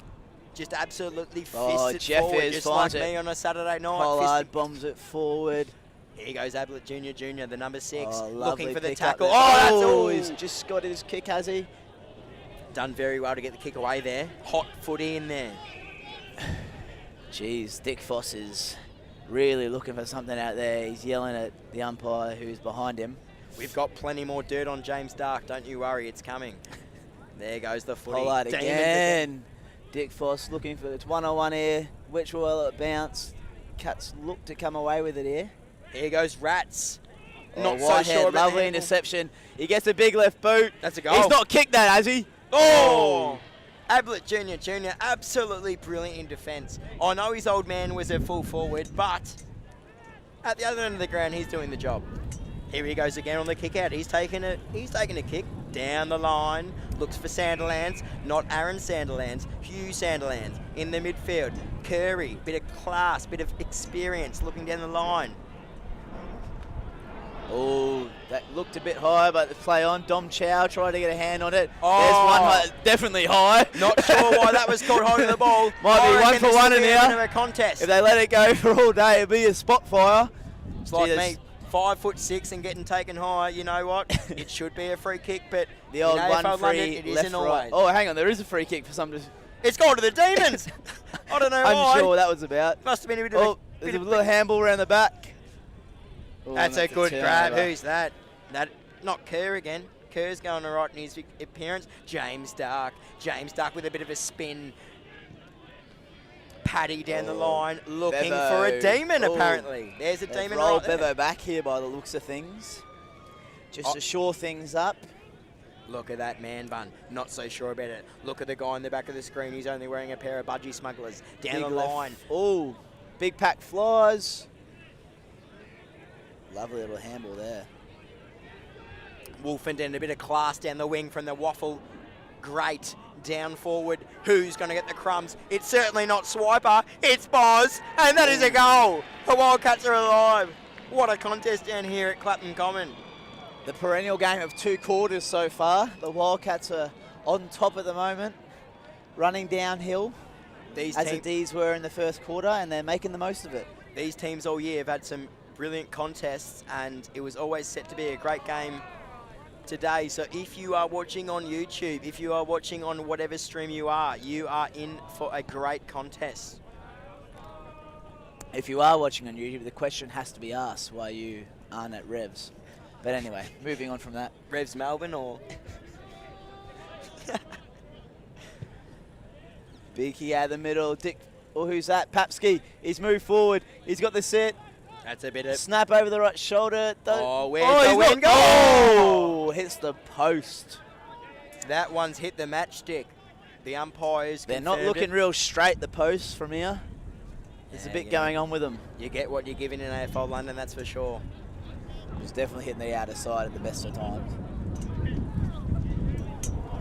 just absolutely fists Oh, it Jeffers forward, just like finds it. me on a Saturday night. Pollard bombs it forward. Here goes Ablett Jr., the number 6, Oh, looking lovely for the pick up tackle. there. Oh, that's oh, all. he's just got his kick, has he? Done very well to get the kick away there. Hot footy in there. Geez, Dick Foss is really looking for something out there. He's yelling at the umpire who's behind him. We've got plenty more dirt on James Dark. Don't you worry, it's coming. There goes the footy. Pollard again. Dick Foss looking for it's 1-on-1 here. Which will it bounce? Cats look to come away with it here. Here goes Rats. Not so sure about lovely interception. He gets a big left boot. That's a goal. He's not kicked that, has he? Oh! Ablett Jr. absolutely brilliant in defence. I know his old man was a full forward, but at the other end of the ground, he's doing the job. Here he goes again on the kick out. He's taking a kick down the line. Looks for Sanderlands, not Aaron Sanderlands, Hugh Sanderlands in the midfield. Curry, bit of class, bit of experience, looking down the line. Oh, that looked a bit high, but the play on. Dom Chow tried to get a hand on it. Oh. There's one high, definitely high. Not sure why that was called holding the ball. Might be 1 for 1 in here. A contest. If they let it go for all day, it'd be a spot fire. It's like me, 5'6" and getting taken high. You know what? It should be a free kick, but the old in 1 AFL free London, it left isn't right. always. Oh, hang on, there is a free kick for some. It's gone to the Demons. I don't know why. I'm sure what that was about. Must have been a bit of there's a little handball around the back. Oh, that's a good grab. Who's that? That not Kerr again. Kerr's going all right in his appearance. James Dark with a bit of a spin. Paddy down the line, looking for a demon, apparently. There's a demon right there. Bevo back here by the looks of things. Just to shore things up. Look at that man bun. Not so sure about it. Look at the guy in the back of the screen. He's only wearing a pair of budgie smugglers. Down the line. Oh, big pack flies. Lovely little handball there. Wolfenden, a bit of class down the wing from the waffle. Great. Down forward. Who's going to get the crumbs? It's certainly not Swiper. It's Boz. And that is a goal. The Wildcats are alive. What a contest down here at Clapton Common. The perennial game of 2 quarters so far. The Wildcats are on top at the moment, running downhill, as the D's were in the first quarter, and they're making the most of it. These teams all year have had some brilliant contests, and it was always set to be a great game today. So if you are watching on YouTube, if you are watching on whatever stream you are in for a great contest. If you are watching on YouTube, the question has to be asked why you aren't at Revs. But anyway, moving on from that. Revs Melbourne or? Beaky out of the middle. Dick, who's that? Papsky. He's moved forward. He's got the set. That's a bit of... Snap over the right shoulder. Where's the wind go? Oh, hits the post. That one's hit the matchstick. The umpires They're not looking real straight, the posts from here. There's a bit going on with them. You get what you're given in AFL London, that's for sure. He's definitely hitting the outer side at the best of times.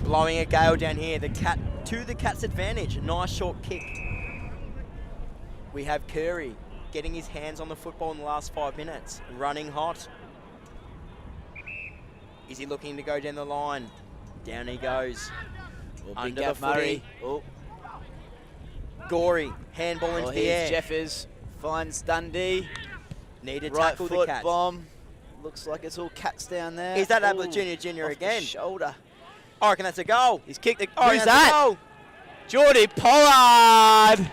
Blowing a gale down here. The Cats' advantage. Nice short kick. We have Curry getting his hands on the football in the last 5 minutes. Running hot. Is he looking to go down the line? Down he goes. Under the footy. Oh. Gory. Handball into the air. Jeffers finds Dundee. Need to right tackle foot the Cats. Bomb. Looks like it's all Cats down there. Is that Ablett Jr. again? Shoulder. I reckon that's a goal. He's kicked the... Who's that? Geordie Pollard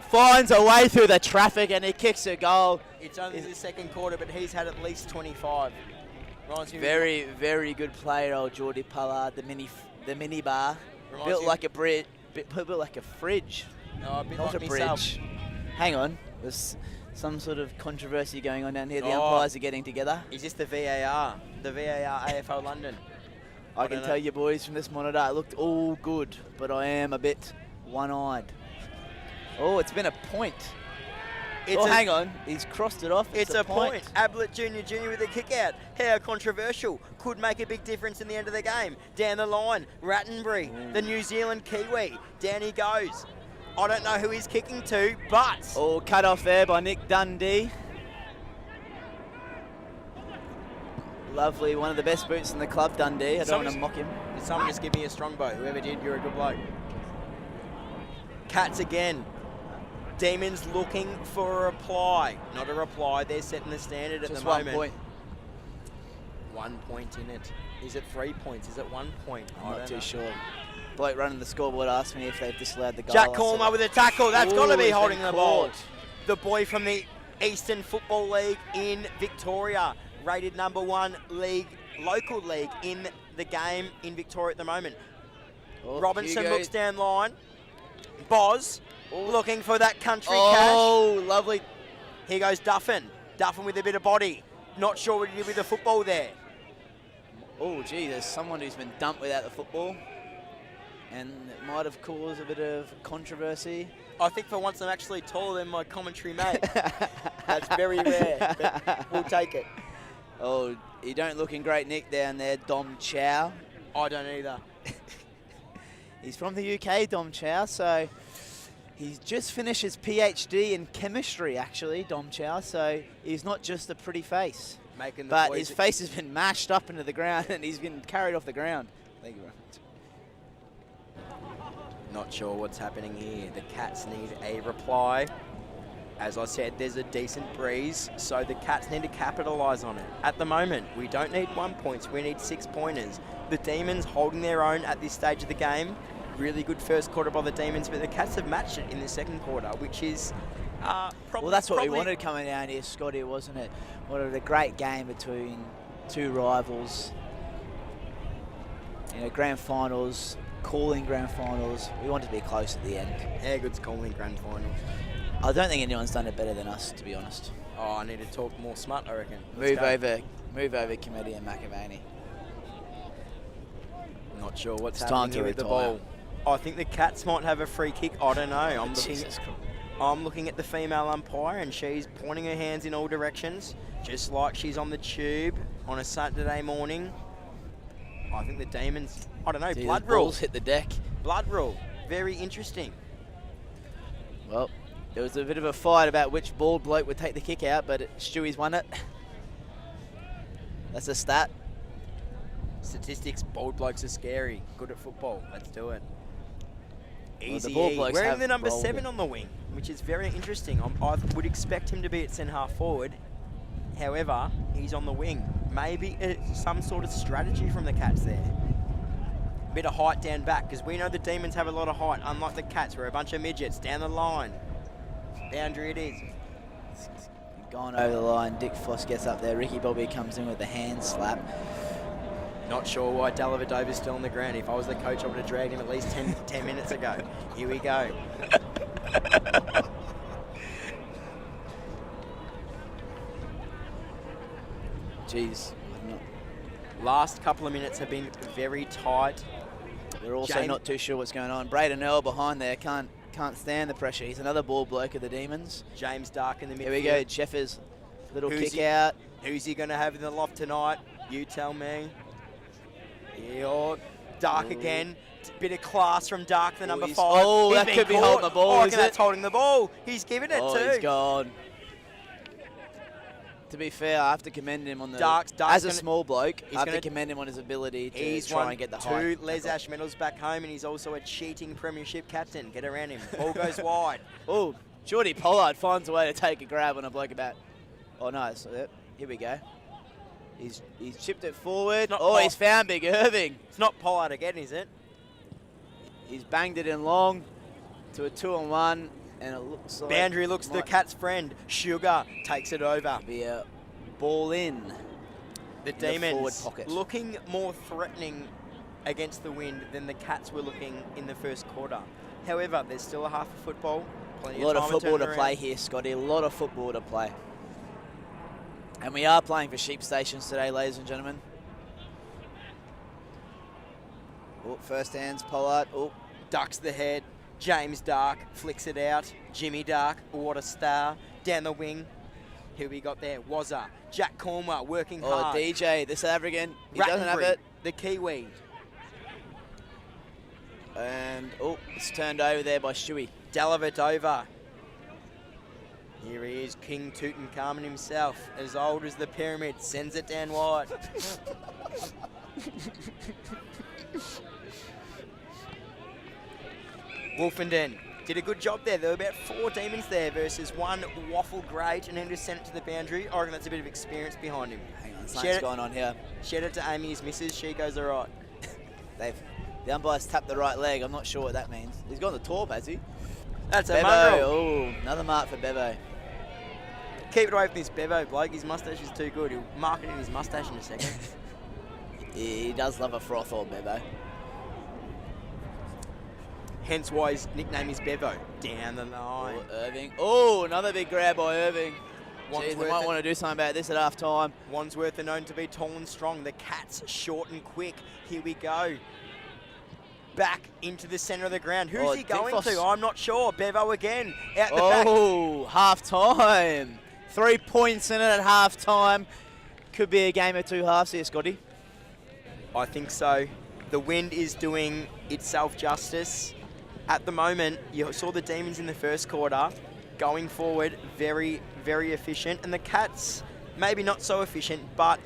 finds a way through the traffic and he kicks a goal. It's only the second quarter, but he's had at least 25. Very, very good player, old Geordie Pollard. The mini bar, built like a bridge, built like a fridge. No, a bit not like a myself. bridge. Hang on, there's some sort of controversy going on down here. The umpires are getting together. Is this the VAR? The VAR AFL London. I can tell you boys from this monitor, it looked all good, but I am a bit one-eyed. Oh, it's been a point. Hang on, he's crossed it off. It's a point. Ablett Jr. with a kick out. How controversial. Could make a big difference in the end of the game. Down the line, Rattenbury, the New Zealand Kiwi. Down he goes. I don't know who he's kicking to, but... Oh, cut off there by Nick Dundee. Lovely, one of the best boots in the club, Dundee. I don't want to mock him. Did someone just give me a strong bow? Whoever did, you're a good bloke. Cats again. Demons looking for a reply. Not a reply, they're setting the standard at the moment. Just 1 point. 1 point in it. Is it 3 points? Is it 1 point? I'm not too sure. bloke running the scoreboard asked me if they've disallowed the goal. Jack Cormer with a tackle. That's got to be he's holding been the ball. caught. The boy from the Eastern Football League in Victoria, rated #1 league, local league in the game in Victoria at the moment. Oh, Robinson Hugo. looks down line. Boz looking for that country Oh, cash. lovely. Here goes Duffin. Duffin with a bit of body. Not sure what he did with the football there. Oh, gee, there's someone who's been dumped without the football. And it might have caused a bit of controversy. I think for once I'm actually taller than my commentary mate. That's very rare, but we'll take it. Oh, you don't look in great nick down there, Dom Chow. I don't either. He's from the UK, Dom Chow, so he's just finished his PhD in chemistry, actually, Dom Chow, so he's not just a pretty face. Making the But boys his face has been mashed up into the ground and he's been carried off the ground. Thank you very much. Not sure what's happening here. The Cats need a reply. As I said, there's a decent breeze, so the Cats need to capitalise on it. At the moment, we don't need 1 point, we need 6 pointers. The Demons holding their own at this stage of the game. Really good first quarter by the Demons, but the Cats have matched it in the second quarter, which is well, that's what we wanted coming down here, Scotty, wasn't it? What a great game between two rivals. You know, grand finals, calling grand finals. We wanted to be close at the end. How good's calling grand finals? I don't think anyone's done it better than us, to be honest. Oh, I need to talk more smart, I reckon. Move over, Committee and McAvaney. Not sure what's It's happening time to here with the retire. ball. I think the Cats might have a free kick. I don't know. Jesus Christ. I'm looking at the female umpire and she's pointing her hands in all directions, just like she's on the tube on a Saturday morning. I think the Demons, I don't know, See, blood the rule. balls hit the deck. Blood rule. Very interesting. Well, there was a bit of a fight about which bald bloke would take the kick out, but Stewie's won it. That's a stat. Statistics, bald blokes are scary. Good at football. Let's do it. the Easy bald E. blokes Wearing have the number rolled 7 it. on the wing, which is very interesting. I would expect him to be at centre half forward. However, he's on the wing. Maybe it's some sort of strategy from the Cats there. Bit of height down back, because we know the Demons have a lot of height, unlike the Cats, we're a bunch of midgets. Down the line. Boundary it is. Gone over the line. Dick Foss gets up there. Ricky Bobby comes in with the hand slap. Not sure why Dellavedova's still on the ground. If I was the coach, I would have dragged him at least 10 minutes ago. Here we go. Jeez. Last couple of minutes have been very tight. We're also James- not too sure what's going on. Braden Earl behind there can't stand the pressure. He's another ball bloke of the Demons. James Dark in the midfield. Here we go. Jeffers, little Who's kick he- out. Who's he going to have in the loft tonight? You tell me. Here, Dark Ooh. again. Bit of class from Dark, the number he's- 5. oh, He's that been could be caught. holding the ball, Oh, I is reckon it? that's holding the ball. He's giving it Oh, too. he's gone. To be fair, I have to commend him on the... Dark's as a gonna- small bloke, he's I have to gonna- commend him on his ability to He's try won and get the 2 height. Les Ash medals back home, and he's also a cheating Premiership captain. Get around him. Ball goes wide. Oh, Geordie Pollard finds a way to take a grab on a bloke about... Oh, no. So, yep, here we go. He's chipped it forward. not Oh, Poll- he's found Big Irving. It's not Pollard again, is it? He's banged it in long to a 2-on-1, and it looks like... Boundary looks the might Cat's friend. Sugar takes it over. be a ball in. The the forward Demons pocket. looking more threatening against the wind than the Cats were looking in the first quarter. However, there's still a half of football. Plenty A lot of time football turn to around. play here, Scotty. A lot of football to play. And we are playing for sheep stations today, ladies and gentlemen. Oh, first hands, Pollard. Oh, Ducks the head. James Dark flicks it out. Jimmy Dark, what a star. Down the wing. Who we got there? Wazza. Jack Cormer working oh, hard. DJ, the South African. He doesn't have Rattenbury, it. the Kiwi. And, oh, it's turned over there by Stewie. Dellavedova. Here he is, King Tutankhamun himself, as old as the pyramid, sends it down wide. Wolfenden did a good job there. There were about 4 Demons there versus 1 Waffle Great, and then just sent it to the boundary. I reckon that's a bit of experience behind him. Hang on, Shout something's it- going on here. Shout out to Amy, his missus. She goes all right. The umpire's tapped the right leg. I'm not sure what that means. He's gone the torp, has he? That's a Bevo. mongrel. Oh, another mark for Bevo. Keep it away from this Bevo bloke. His moustache is too good. He'll mark it in his moustache in a second. He does love a froth, old Bevo. Hence why his nickname is Bevo. Down the line. Oh, Irving. Oh, another big grab by Irving. Jeez, they might want to do something about this at half time. Wandsworth are known to be tall and strong. The Cats short and quick. Here we go. Back into the centre of the ground. Who's he going to? I'm not sure. Bevo again. Out the back. Oh, half time. 3 points in it at half time. Could be a game of two halves here, Scotty. I think so. The wind is doing itself justice. At the moment, you saw the Demons in the first quarter going forward, very, very efficient. And the Cats, maybe not so efficient, but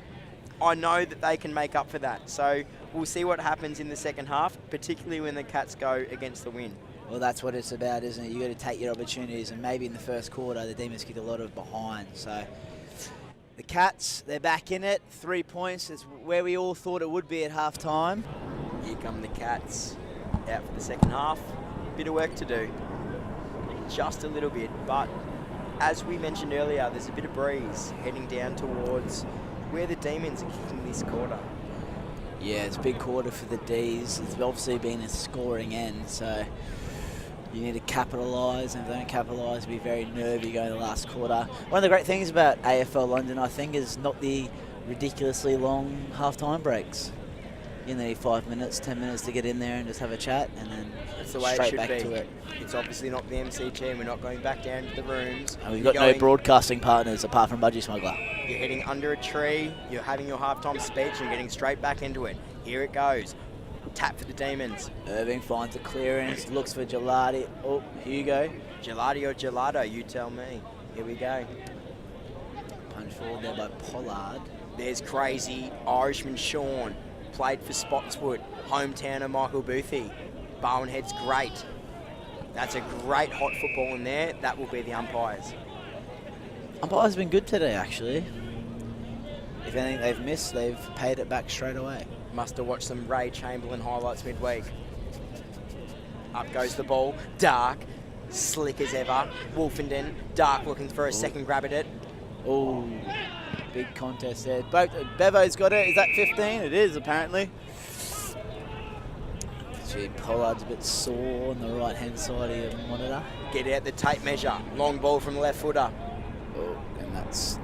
I know that they can make up for that. So we'll see what happens in the second half, particularly when the Cats go against the wind. Well, that's what it's about, isn't it? You've got to take your opportunities, and maybe in the first quarter, the Demons kicked a lot of behind. So the Cats, they're back in it. 3 points is where we all thought it would be at half time. Here come the Cats out for the second half. Bit of work to do, just a little bit, but as we mentioned earlier, there's a bit of breeze heading down towards where the Demons are kicking this quarter. Yeah, it's a big quarter for the Ds. It's obviously been a scoring end, so you need to capitalise, and if they don't capitalise, it'll be very nervy going to the last quarter. One of the great things about AFL London, I think, is not the ridiculously long half-time breaks. You need 5 minutes, 10 minutes to get in there and just have a chat, and then that's the way straight it should back be. to it. It's obviously not the MCG, and we're not going back down to the rooms. And we've got no broadcasting partners apart from Budgie Smuggler. You're heading under a tree, you're having your halftime speech, and getting straight back into it. Here it goes. Tap for the Demons. Irving finds a clearance, looks for Gelati. Oh, Hugo. Gelati or Gelato, you tell me. Here we go. Punch forward there by Pollard. There's crazy Irishman Sean. Played for Spotswood, hometowner Michael Boothie. Bowenhead's great. That's a great hot football in there. That will be the umpires. Umpires have been good today, actually. If anything they've missed, they've paid it back straight away. Must have watched some Ray Chamberlain highlights midweek. Up goes the ball. Dark, slick as ever. Wolfenden, Dark looking for a second grab at it. Oh, big contest there. Bevo's got it. Is that 15? It is, apparently. Gee, Pollard's a bit sore on the right-hand side of your monitor. Get out the tape measure. Long ball from the left footer. Oh, and that's...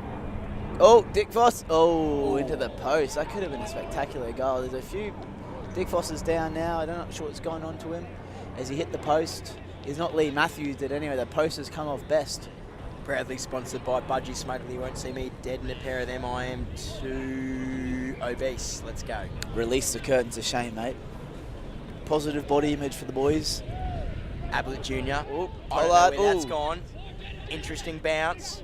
Oh, Dick Voss. Oh, into the post. That could have been a spectacular goal. There's a few... Dick Voss is down now. I'm not sure what's going on to him. As he hit the post, he's not Lee Matthews did anyway. The post has come off best. Proudly sponsored by Budgie Smuggler. You won't see me dead in a pair of them. I am too obese. Let's go. Release the curtains of shame, mate. Positive body image for the boys. Ablett Jr. Oh, I don't know where that's gone. Interesting bounce.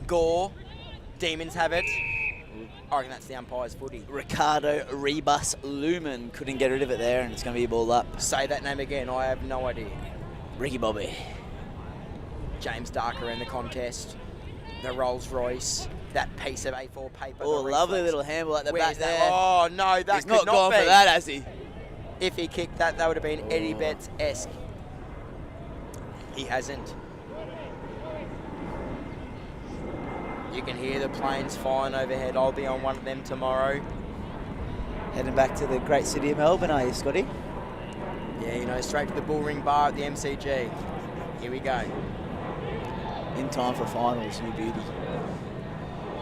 Gore. Demons have it. I reckon that's the umpire's footy. Ricardo Rebus Lumen couldn't get rid of it there, and it's going to be a ball up. Say that name again. I have no idea. Ricky Bobby. James Darker in the contest. The Rolls Royce. That piece of A4 paper. Oh, lovely little handball at the back there. Oh, no, that He's could not gone be. for that, has he? If he kicked that, that would have been Eddie Betts-esque. He hasn't. You can hear the planes flying overhead. I'll be on one of them tomorrow. Heading back to the great city of Melbourne, are you, Scotty? Yeah, you know, straight to the Bullring Bar at the MCG. Here we go. In time for finals, you beauty.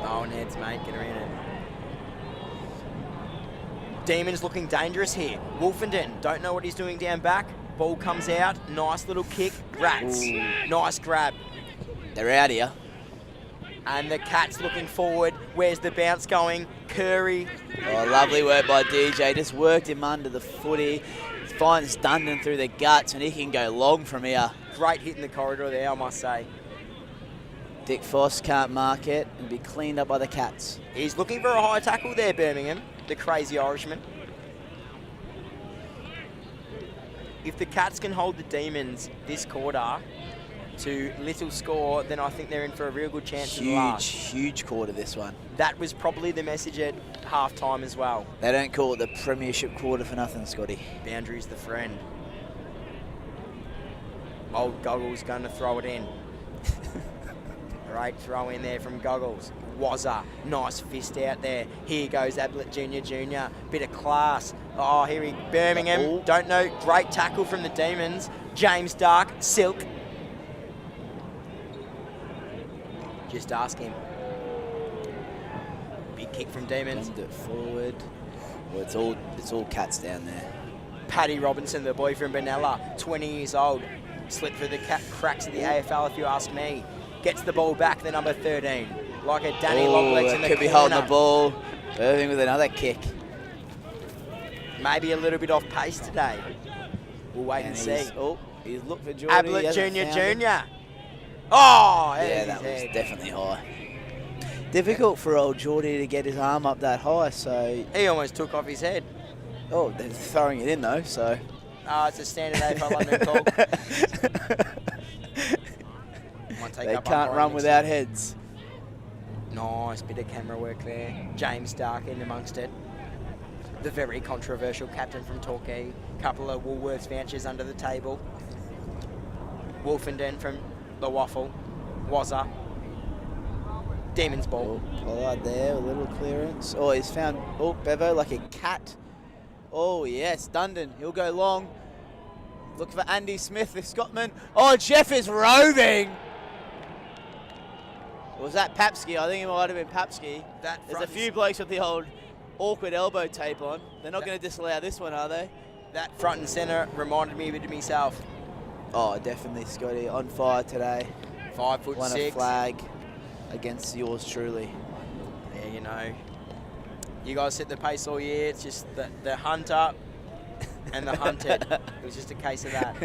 Bowenheads, mate, get her in it. Demons looking dangerous here. Wolfenden, don't know what he's doing down back. Ball comes out, nice little kick. Rats, Ooh. nice grab. They're out here. And the Cats looking forward. Where's the bounce going? Curry. Oh, lovely work by DJ. Just worked him under the footy. Finds Dundon through the guts, and he can go long from here. Great hit in the corridor there, I must say. Dick Foss can't mark it and be cleaned up by the Cats. He's looking for a high tackle there, Birmingham, the crazy Irishman. If the Cats can hold the Demons this quarter, to little score, then I think they're in for a real good chance in the last. Huge quarter, this one. That was probably the message at half-time as well. They don't call it the Premiership quarter for nothing, Scotty. Boundary's the friend. Old Goggles going to throw it in. Great throw in there from Goggles. Wazza, nice fist out there. Here goes Ablett Junior. Bit of class. Oh, here he, Birmingham. Don't know. Great tackle from the Demons. James Dark, Silk. Just ask him. Big kick from Demons. Bend it forward. Well, it's all Cats down there. Paddy Robinson, the boy from Benalla, 20 years old. Slipped through the cracks of the AFL, if you ask me. Gets the ball back, the number 13. Like a Danny Longlegs in the corner. Could be holding the ball. Irving with another kick. Maybe a little bit off pace today. We'll wait and see. He's looked for Geordie. Ablett Junior. Oh, yeah, that was definitely high. Difficult for old Geordie to get his arm up that high, so... He almost took off his head. Oh, they're throwing it in though, so... It's a standard AFL London call. They can't run without heads. Nice bit of camera work there. James Dark in amongst it. The very controversial captain from Torquay. Couple of Woolworths vouchers under the table. Wolfenden from the Waffle. Wazza. Demons ball. Pollard there, a little clearance. Oh, he's found Bevo like a cat. Oh, yes, Dundon. He'll go long. Look for Andy Smith, the Scotsman. Oh, Jeff is roving. Or was that Papsky? I think it might have been Papsky. There's a few blokes with the old awkward elbow tape on. They're not going to disallow this one, are they? That front and centre reminded me a bit of myself. Oh, definitely, Scotty. On fire today. 5'6". Won a flag against yours truly. Yeah, you know. You guys set the pace all year. It's just the hunter and the hunted. It was just a case of that.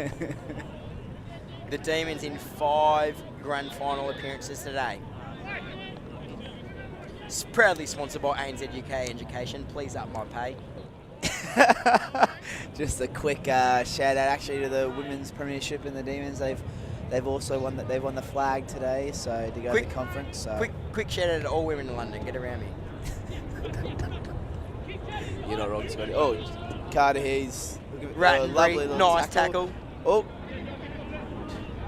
The Demons in 5 grand final appearances today. It's proudly sponsored by ANZ UK Education. Please up my pay. Just a quick shout out actually to the women's premiership and the Demons. They've also won they've won the flag today, so to go to the conference. So. Quick shout out to all women in London. Get around me. You're not wrong, Scotty. Oh, Carter Hayes. Lovely nice tackle. Oh,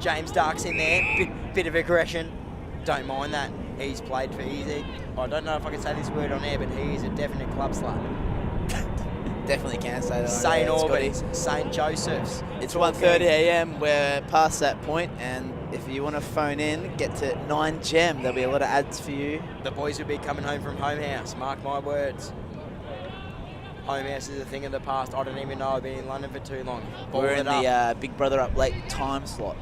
James Dark's in there. Bit of aggression. Don't mind that. He's played for easy. I don't know if I can say this word on air, but he is a definite club slut. Definitely can say that. St Albans, St Joseph's. It's 1:30 a.m. We're past that point, and if you want to phone in, get to 9GEM. There'll be a lot of ads for you. The boys will be coming home from home house. Mark my words. Home house is a thing of the past. I don't even know. I've been in London for too long. We're in the Big Brother Up Late time slot.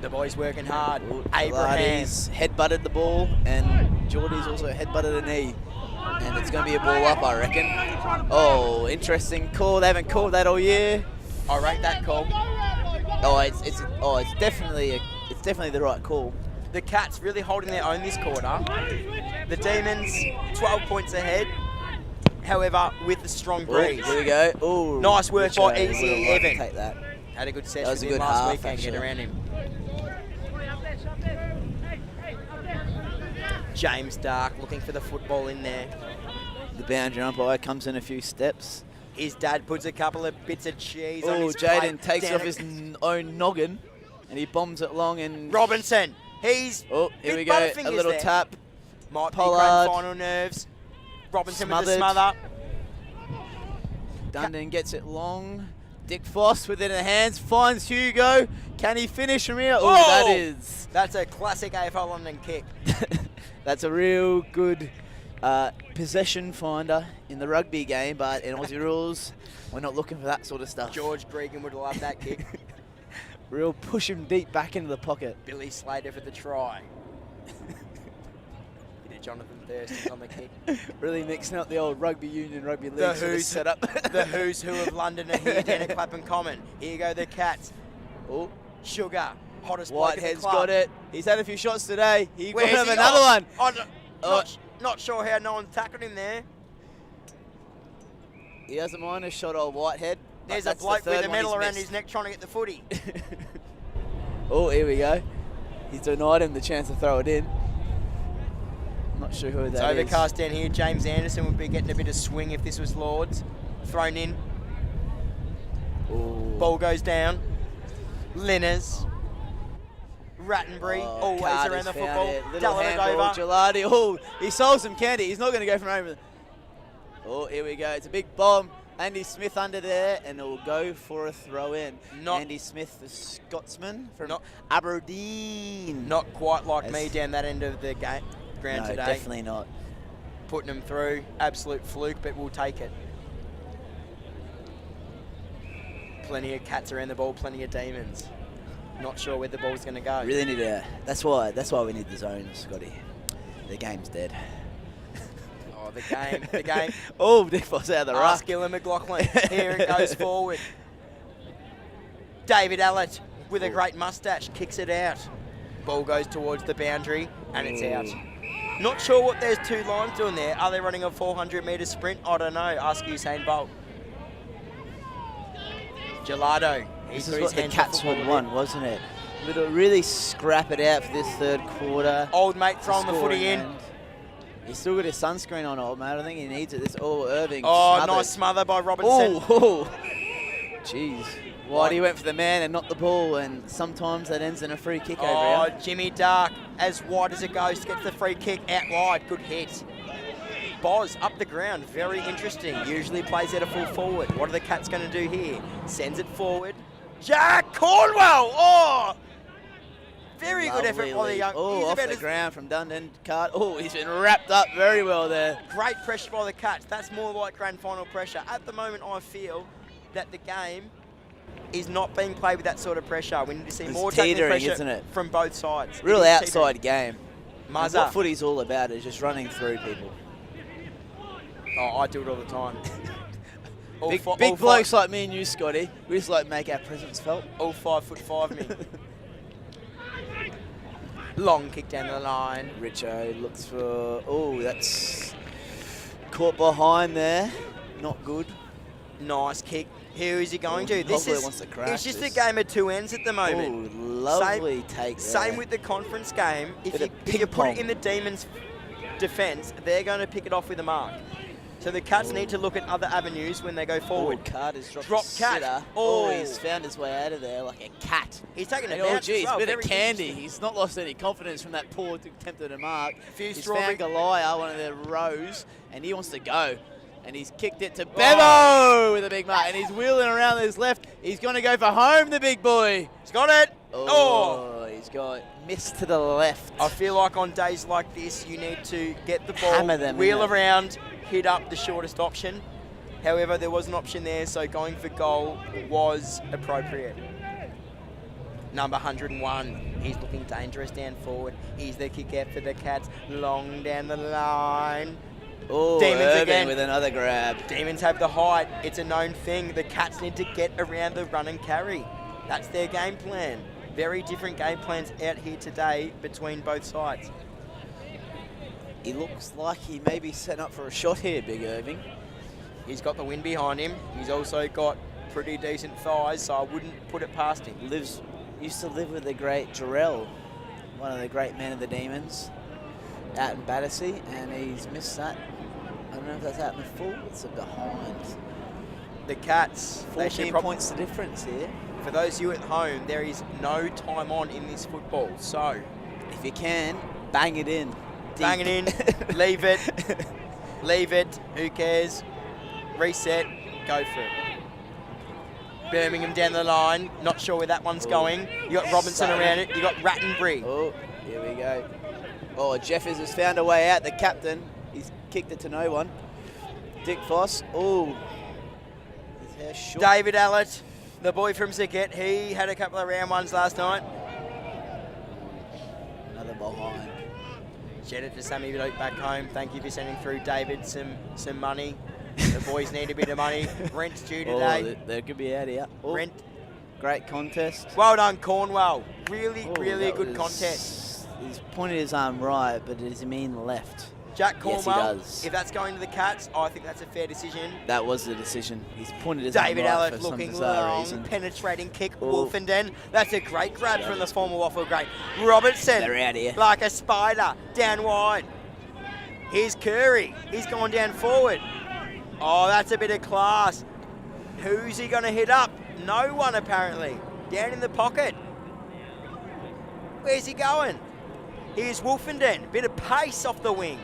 The boys working hard. Abraham's head-butted the ball, and Geordie's also head-butted a knee. And it's going to be a ball up, I reckon. Oh, interesting call. They haven't called that all year. I rate that call. Oh, it's definitely the right call. The Cats really holding their own this quarter. The Demons 12 points ahead. However, with a strong breeze. Here we go. Ooh, nice work by Easy Evan. Take that. Had a good session with him last weekend. Get around him. James Dark looking for the football in there. The boundary umpire comes in a few steps. His dad puts a couple of bits of cheese on his Jaden plate. takes off his own noggin and he bombs it long. And Robinson, he's here we go, a little tap. Might Pollard. be grand final nerves. Robinson with the smother. Dundon gets it long. Dick Foss with it in the hands, finds Hugo. Can he finish from here? Oh, that's a classic AFL London kick. That's a real good possession finder in the rugby game, but in Aussie rules, we're not looking for that sort of stuff. George Gregan would love that kick. Real push him deep back into the pocket. Billy Slater for the try. Jonathan Thurston's on the kick. Really mixing up the old rugby union, rugby league sort of setup. The who's who of London are here down at Clapham Common. Here go the Cats. Oh, Sugar, hottest bloke at the Whitehead's club. got it. He's had a few shots today. He got another one. Not sure how no one tackled him there. He doesn't mind a shot, old Whitehead. There's a bloke with a medal around his neck trying to get the footy. Oh, here we go. He's denied him the chance to throw it in. I'm not sure who that is. It's overcast down here. James Anderson would be getting a bit of swing if this was Lords. Thrown in. Ooh. Ball goes down. Linners. Rattenbury, always around the football. Little handball, Gelati. Oh, he sold some candy. He's not going to go from over. Oh, here we go. It's a big bomb. Andy Smith under there, and it will go for a throw-in. Andy Smith, the Scotsman from Aberdeen. Not quite like me down that end of the ground today. Definitely not. Putting them through. Absolute fluke, but we'll take it. Plenty of cats around the ball, plenty of demons. Not sure where the ball's going to go. Really need to. That's why we need the zone, Scotty. The game's dead. Oh, the game. Oh, Dick Foss out of the ruck. Gillen McLaughlin. Here it goes forward. David Allett with a great mustache kicks it out. Ball goes towards the boundary and it's out. Not sure what there's two lines doing there. Are they running a 400-metre sprint? I don't know. Ask Usain Bolt. Gelato. This is what the Cats would want, wasn't it? Really scrap it out for this third quarter. Old mate throwing the footy in. He's still got his sunscreen on, old mate. I think he needs it. Irving. Oh, nice smother by Robinson. Oh, jeez. Whitey went for the man and not the ball, and sometimes that ends in a free kick over here. Oh, Jimmy Dark, as wide as it goes, gets the free kick out wide. Good hit. Boz up the ground, very interesting. Usually plays out a full forward. What are the Cats going to do here? Sends it forward. Jack Cornwell! Oh! Very good effort by the young. Oh, off the ground from Dundon. Oh, he's been wrapped up very well there. Great pressure by the Cats. That's more like grand final pressure. At the moment, I feel that the game is not being played with that sort of pressure. We need to see more tackling pressure, isn't it? From both sides. Real outside game. Muzza. What footy's all about is just running through people. Oh, I do it all the time. Big blokes like me and you, Scotty, we just like make our presence felt. All 5'5" me. Long kick down the line. Richo looks for... Oh, that's caught behind there. Not good. Nice kick. Who is he going to? This is wants to crash. It's just a game of two ends at the moment. Oh, lovely take there. Same with the conference game. If you put it in the Demons' defence, they're going to pick it off with a mark. So the Cats need to look at other avenues when they go forward. Carter's dropped Drop cat. Sitter. Oh, he's found his way out of there like a cat. He's taking a bounce as well. Bit of candy. He's not lost any confidence from that poor attempt at a mark. He's strawberry. found Goliath, one of their rows, and he wants to go. And he's kicked it to Bevo with a big mark. And he's wheeling around his left. He's going to go for home, the big boy. He's got it. Oh, he's got missed to the left. I feel like on days like this, you need to get the ball, hammer them, wheel around, hit up the shortest option. However, there was an option there, so going for goal was appropriate. Number 101, he's looking dangerous down forward. He's the kick out for the Cats, long down the line. Oh, Demons again with another grab. Demons have the height. It's a known thing. The Cats need to get around the run and carry. That's their game plan. Very different game plans out here today between both sides. He looks like he may be set up for a shot here, Big Irving. He's got the wind behind him. He's also got pretty decent thighs, so I wouldn't put it past him. Used to live with the great Jarrell, one of the great men of the Demons, out in Battersea, and he's missed that. I don't know if that's out in the full. It's a behind. The Cats, 14 points the difference here. For those of you at home, there is no time on in this football, so if you can, bang it in. Bang it in, leave it, who cares? Reset, go for it. Birmingham down the line, not sure where that one's going. You got Robinson around it, you got Rattenbury. Oh, here we go. Oh, Jeffers has found a way out, the captain. He's kicked it to no one. Dick Foss, oh. His hair short. David Allett, the boy from Zicket, he had a couple of round ones last night. Another behind. Shout out to Sammy Luke back home. Thank you for sending through David some money. The boys need a bit of money. Rent's due today. They could be out here. Oh, Rent. Great contest. Well done, Cornwell. Really a good contest. He's pointed his arm right, but does he mean left? Jack Yes, he Cornwell, does. if that's going to the Cats, I think that's a fair decision. That was the decision. He's pointed his David arm right Allett for some looking bizarre long, reason. penetrating kick, Oh. Wolfenden. That's a great grab from the former Waffle great. Robertson, They're out here. like a spider, down wide. Here's Curry. He's gone down forward. Oh, that's a bit of class. Who's he going to hit up? No one, apparently. Down in the pocket. Where's he going? Here's Wolfenden. Bit of pace off the wing.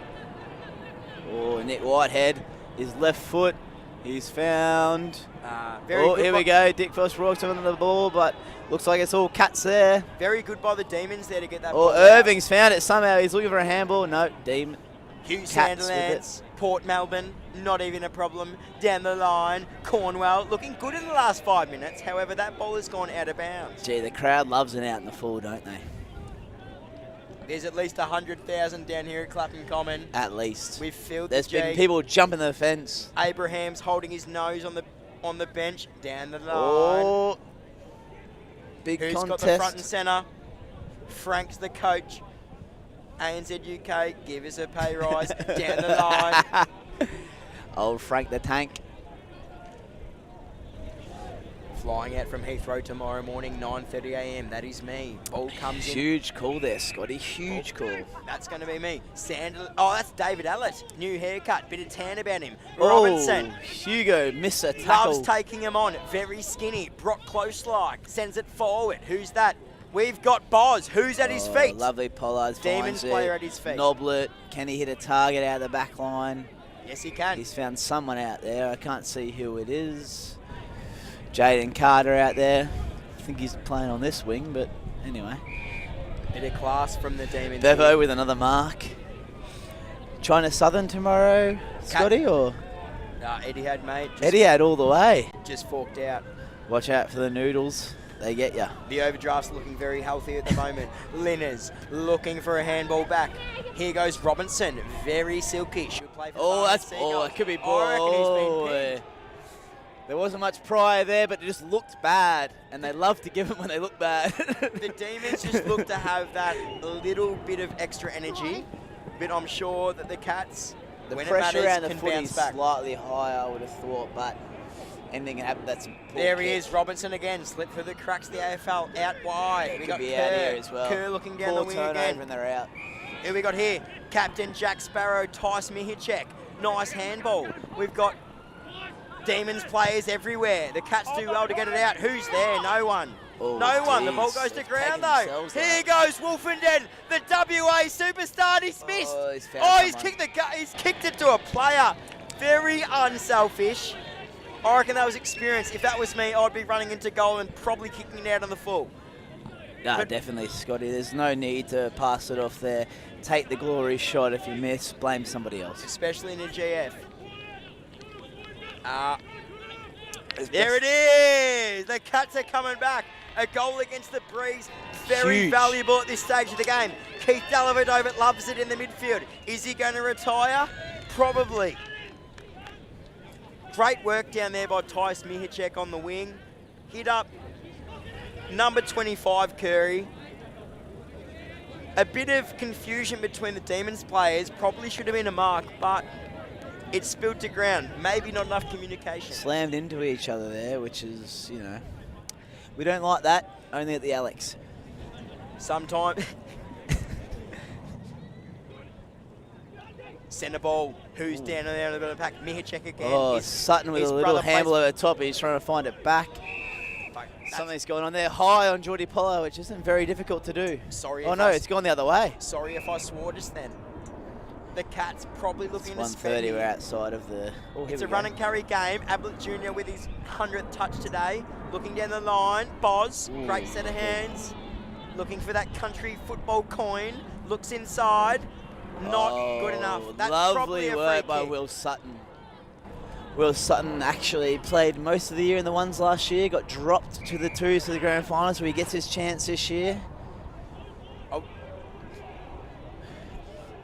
Oh, Nick Whitehead, his left foot, he's found. Very Oh, good here we go. Dick Frost rocks on the ball, but looks like it's all Cats there. Very good by the Demons there to get that Oh, ball out. Irving's found it somehow. He's looking for a handball. No, Demon. Hugh Cats with Sandilands, Port Melbourne, not even a problem. Down the line, Cornwell looking good in the last 5 minutes. However, that ball has gone out of bounds. Gee, the crowd loves it out in the full, don't they? There's at least 100,000 down here at Clapham Common. At least. We've filled There's the G. been people jumping the fence. Abraham's holding his nose on the bench. Down the line. Oh, big Who's contest. got the front and centre? Frank's the coach. ANZ UK, give us a pay rise. Down the line. Old Frank the Tank. Flying out from Heathrow tomorrow morning, 9:30 a.m. That is me. Ball comes in. Huge call there, Scotty. Huge call. That's going to be me. Oh, that's David Allett. New haircut, bit of tan about him. Robinson. Oh, Hugo missed a tackle. Loves taking him on. Very skinny. Brock Close-like. Sends it forward. Who's that? We've got Boz. Who's at his feet? Lovely Pollards. Demons player at his feet. Noblet. Can he hit a target out of the back line? Yes, he can. He's found someone out there. I can't see who it is. Jaden Carter out there. I think he's playing on this wing, but anyway. Bit of class from the Demons. Bevo with another mark. China Southern tomorrow, Scotty, or? Etihad, mate. Etihad all the way. Just forked out. Watch out for the noodles. They get ya. The overdraft's looking very healthy at the moment. Linners looking for a handball back. Here goes Robinson. Very silky. Should play for It could be ball. I reckon he's been pinned. There wasn't much prior there, but it just looked bad, and they love to give them when they look bad. The Demons just look to have that little bit of extra energy, but I'm sure that the Cats, The when it pressure matters, around the can foot bounce is back. slightly higher, I would have thought, but anything can happen. That's There he is, Robinson again, slipped through the cracks of the AFL, out wide. Could We got be Kerr, out here as well. Kerr looking down Poor the wing turnover again. and they're out. Who we got here? Captain Jack Sparrow, Tice Mihicek. Nice handball. We've got Demons players everywhere. The Cats do well to get it out. Who's there? No one. Oh, No one. The ball geez. goes to They've ground taken though. themselves Here out. goes Wolfenden, the WA superstar dismissed. Oh, he's found Oh, he's someone. he's kicked it to a player. Very unselfish. I reckon that was experience. If that was me, I'd be running into goal and probably kicking it out on the full. No, But- definitely, Scotty. There's no need to pass it off there. Take the glory shot. If you miss, blame somebody else. Especially in a GF. There it is! The Cats are coming back. A goal against the Breeze. Very Huge. valuable at this stage of the game. Keith Dellavedova loves it in the midfield. Is he going to retire? Probably. Great work down there by Tice Mihicek on the wing. Hit up number 25, Curry. A bit of confusion between the Demons players. Probably should have been a mark, but it spilled to ground. Maybe not enough communication. Slammed into each other there, which is, you know, we don't like that. Only at the Alex. Sometime. Centre ball. Who's down there in the middle of the pack? Mihicek again. Oh, His- Sutton with his a little brother handle plays- over the top. He's trying to find it back. Fuck, that's- Something's going on there. High on Geordie Polo, which isn't very difficult to do. Sorry. Oh if no, I- it's gone the other way. Sorry if I swore just then. The Cats probably It's looking to 1:30. spend. We're outside of the. Oh, here It's we a go. run and carry game. Ablett Jr. with his 100th touch today. Looking down the line. Boz, great set of hands. Looking for that country football coin. Looks inside. Not good enough. That's probably Lovely a work free by kick. Will Sutton. Will Sutton actually played most of the year in the ones last year. Got dropped to the twos to the grand final, so he gets his chance this year. Oh.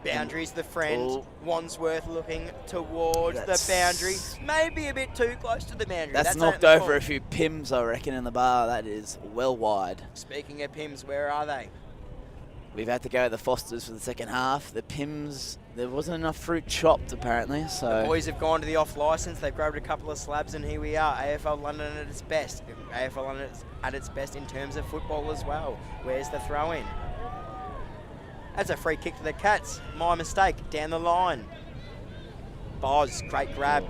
Boundaries, the friend. Oh. Wandsworth looking towards the That's- boundary. Maybe a bit too close to the boundary. That's knocked only over fault. a few pims, I reckon, in the bar. That is well wide. Speaking of Pims, where are they? We've had to go to the Fosters for the second half. The Pims, there wasn't enough fruit chopped apparently, so... The boys have gone to the off licence, they've grabbed a couple of slabs, and here we are, AFL London at its best. AFL London at its best in terms of football as well. Where's the throw-in? That's a free kick to the Cats. My mistake, down the line. Boz, great grab.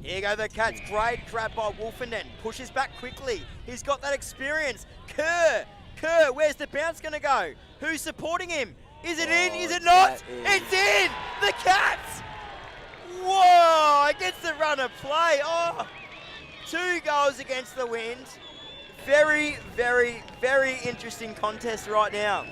Here go the Cats, great grab by Wolfenden, pushes back quickly. He's got that experience. Kerr, where's the bounce gonna go? Who's supporting him? Is it in, is it not? It's in, the Cats! Whoa, against the run of play. Oh, 2 goals against the wind. Very, very, very interesting contest right now.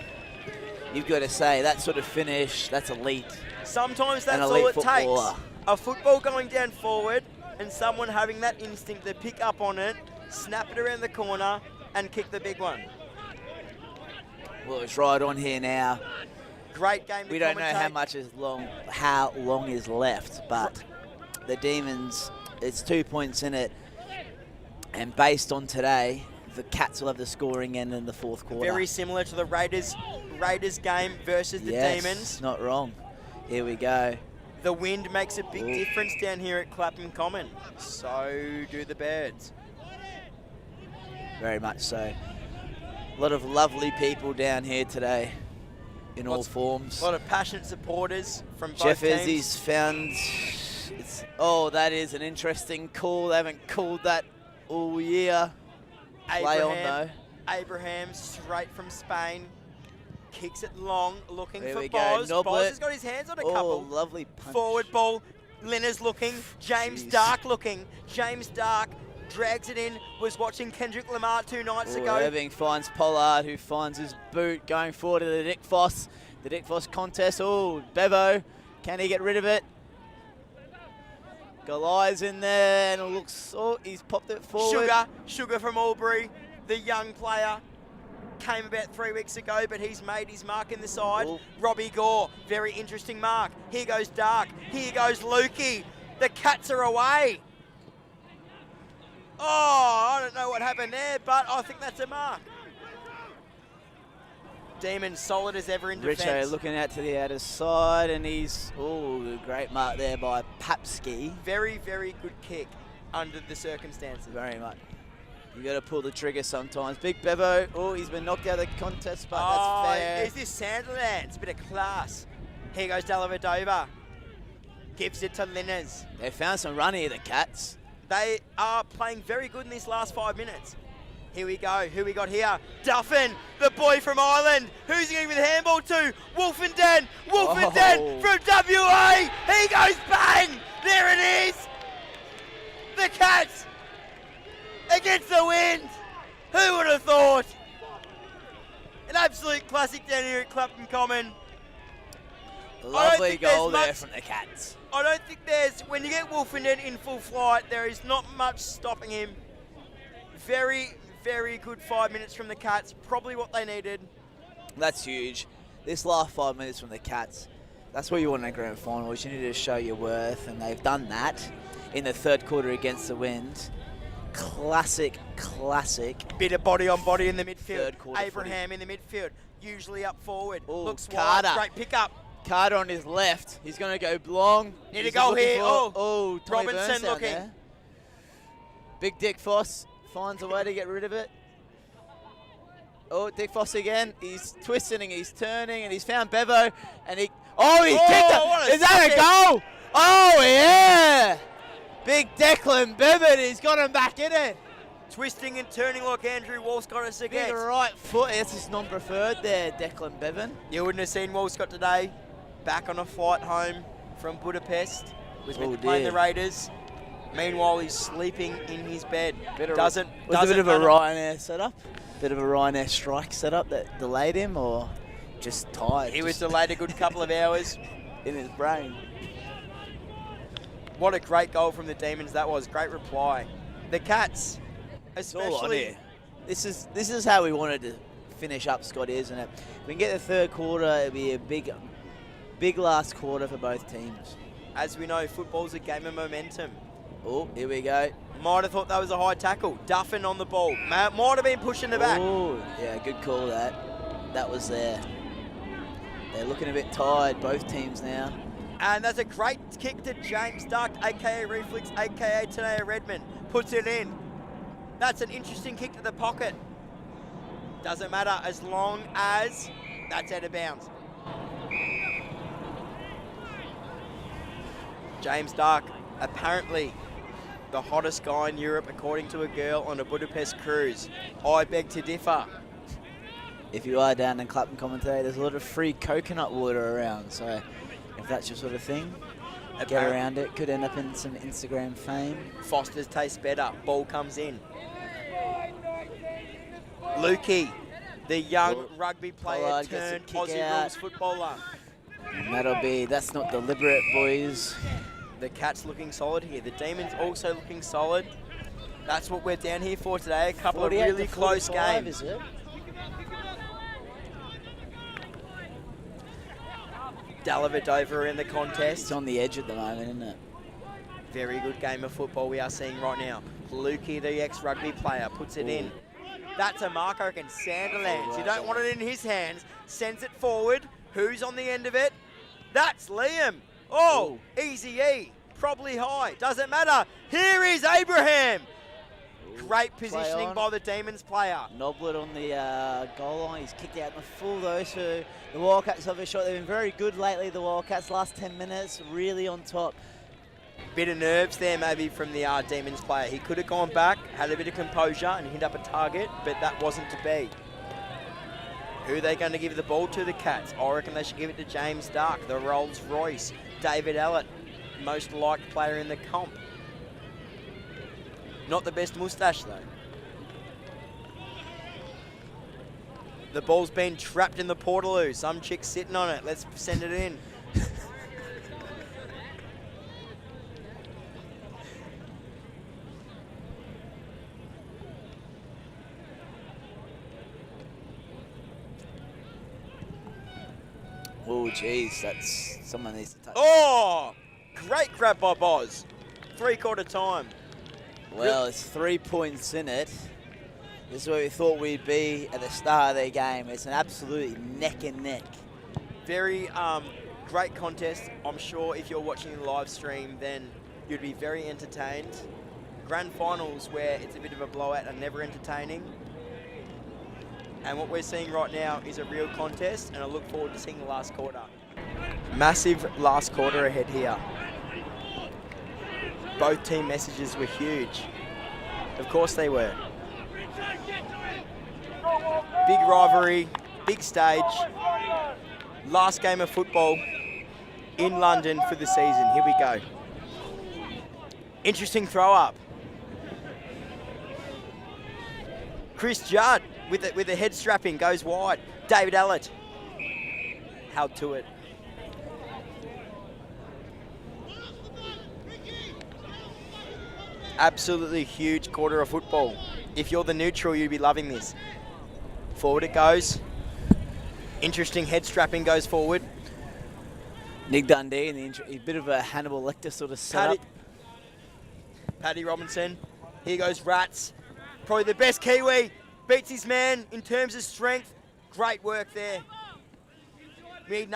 You've got to say, that sort of finish, that's elite. Sometimes that's all it takes. A football going down forward, and someone having that instinct to pick up on it, snap it around the corner, and kick the big one. Well, it's right on here now. Great game to We don't know commentate. how long is left, but the Demons, it's 2 points in it, and based on today, the Cats will have the scoring end in the fourth quarter. Very similar to the Raiders game versus the Demons. Not wrong. Here we go. The wind makes a big difference down here at Clapham Common. So do the Birds. Very much so. A lot of lovely people down here today in all forms. A lot of passionate supporters from both Jeff teams. Ezzy's found... that is an interesting call. They haven't called that all year. Play on though. Abraham straight from Spain. Kicks it long, looking There for we go. Boz. Noblet. Boz has got his hands on a couple. Lovely punch. Forward ball. Linner's looking. James Dark looking. James Dark drags it in. Was watching Kendrick Lamar 2 nights ago. Irving finds Pollard, who finds his boot, going forward to the Dick Foss. The Dick Foss contest. Oh, Bevo. Can he get rid of it? Goliath's in there, and it looks... Oh, he's popped it forward. Sugar from Albury, the young player. Came about 3 weeks ago, but he's made his mark in the side. Ooh. Robbie Gore, very interesting mark. Here goes Dark. Here goes Lukey. The Cats are away. Oh, I don't know what happened there, but I think that's a mark. Demons solid as ever in defence. Richo looking out to the outer side, and he's... Oh, great mark there by Papski. Very, very good kick under the circumstances. Very much. You got to pull the trigger sometimes. Big Bevo. Oh, he's been knocked out of the contest, but that's fair. Is this Sanderlands? Bit of class. Here goes Dellavedova. Gives it to Linners. They found some run here, the Cats. They are playing very good in these last 5 minutes. Here we go. Who we got here? Duffin, the boy from Ireland. Who's he going with handball to? Wolfenden. Wolfenden from WA. He goes bang. There it is. The Cats against the wind. Who would have thought? An absolute classic down here at Clapham Common. Lovely goal there from the Cats. I don't think there's, when you get Wolfenden in full flight, there is not much stopping him. Very, very good 5 minutes from the Cats. Probably what they needed. That's huge. This last 5 minutes from the Cats, that's what you want in a grand final. You need to show your worth, and they've done that in the third quarter against the wind. Classic. Bit of body on body in the midfield. Third quarter Abraham in the midfield, usually up forward. Ooh, Looks Carter. wide, great pick up. Carter on his left. He's going to go long. Need to go here. Oh, Tommy Robinson Burns down looking. there. Big Dick Foss finds a way to get rid of it. Oh, Dick Foss again. He's twisting and he's turning and he's found Bevo and he... Oh, he's kicked it. Is that a goal? Oh, yeah. Big Declan Bevan. He's got him back in it. Twisting and turning like Andrew Walscott us Big again. right foot. That's his non-preferred there, Declan Bevan. You wouldn't have seen Walscott today. Back on a flight home from Budapest. Was meant to play in the Raiders. Meanwhile, he's sleeping in his bed. Was it a bit of a Ryanair setup? Bit of a Ryanair strike setup that delayed him, or just tired? He was delayed a good couple of hours. In his brain. What a great goal from the Demons that was. Great reply. The Cats, especially. It's all on here. This is how we wanted to finish up, Scott, isn't it? If we can get the third quarter, it'll be a big last quarter for both teams. As we know, football's a game of momentum. Oh, here we go. Might have thought that was a high tackle. Duffin on the ball. Might have been pushing the back. Oh, yeah, good call that. That was there. They're looking a bit tired, both teams now. And that's a great kick to James Duck, a.k.a. Reflex, a.k.a. Tanea Redmond. Puts it in. That's an interesting kick to the pocket. Doesn't matter as long as that's out of bounds. James Duck, apparently the hottest guy in Europe, according to a girl on a Budapest cruise. I beg to differ. If you are down in Clapham Commentary, there's a lot of free coconut water around, so if that's your sort of thing, get around it. Could end up in some Instagram fame. Foster's tastes better. Ball comes in. Lukey, the young rugby player turned Aussie rules footballer. And that's not deliberate, boys. The Cats looking solid here. The Demons also looking solid. That's what we're down here for today. A couple of really close games. Is it? Dellavedova in the contest. It's on the edge at the moment, isn't it? Very good game of football we are seeing right now. Lukey, the ex-rugby player, puts it in. That's a mark, I reckon. Sanderlands. You don't want it in his hands. Sends it forward. Who's on the end of it? That's Liam. Oh, easy E. Probably high. Doesn't matter. Here is Abraham. Great positioning by the Demons player. Noblet on the goal line. He's kicked out in the full though, so the Wildcats have a shot. They've been very good lately, the Wildcats. Last 10 minutes, really on top. Bit of nerves there maybe from the Demons player. He could have gone back, had a bit of composure and hit up a target, but that wasn't to be. Who are they going to give the ball to, the Cats? I reckon they should give it to James Dark, the Rolls Royce. David Ellett, most liked player in the comp. Not the best moustache though. The ball's been trapped in the Portaloo. Some chick's sitting on it. Let's send it in. Oh, geez, that's someone needs to touch. Oh, great grab by Boz. 3/4 time. Well, it's 3 points in it. This is where we thought we'd be at the start of the game. It's an absolutely neck and neck. Very great contest. I'm sure if you're watching the live stream, then you'd be very entertained. Grand finals where it's a bit of a blowout are never entertaining. And what we're seeing right now is a real contest, and I look forward to seeing the last quarter. Massive last quarter ahead here. Both team messages were huge. Of course they were. Big rivalry, big stage. Last game of football in London for the season. Here we go. Interesting throw up. Chris Judd with a head strapping goes wide. David Ellett held to it. Absolutely huge quarter of football. If you're the neutral, you'd be loving this. Forward it goes. Interesting head strapping goes forward. Nick Dundee in a bit of a Hannibal Lecter sort of setup. Paddy Robinson. Here goes Rats. Probably the best Kiwi. Beats his man in terms of strength. Great work there. We need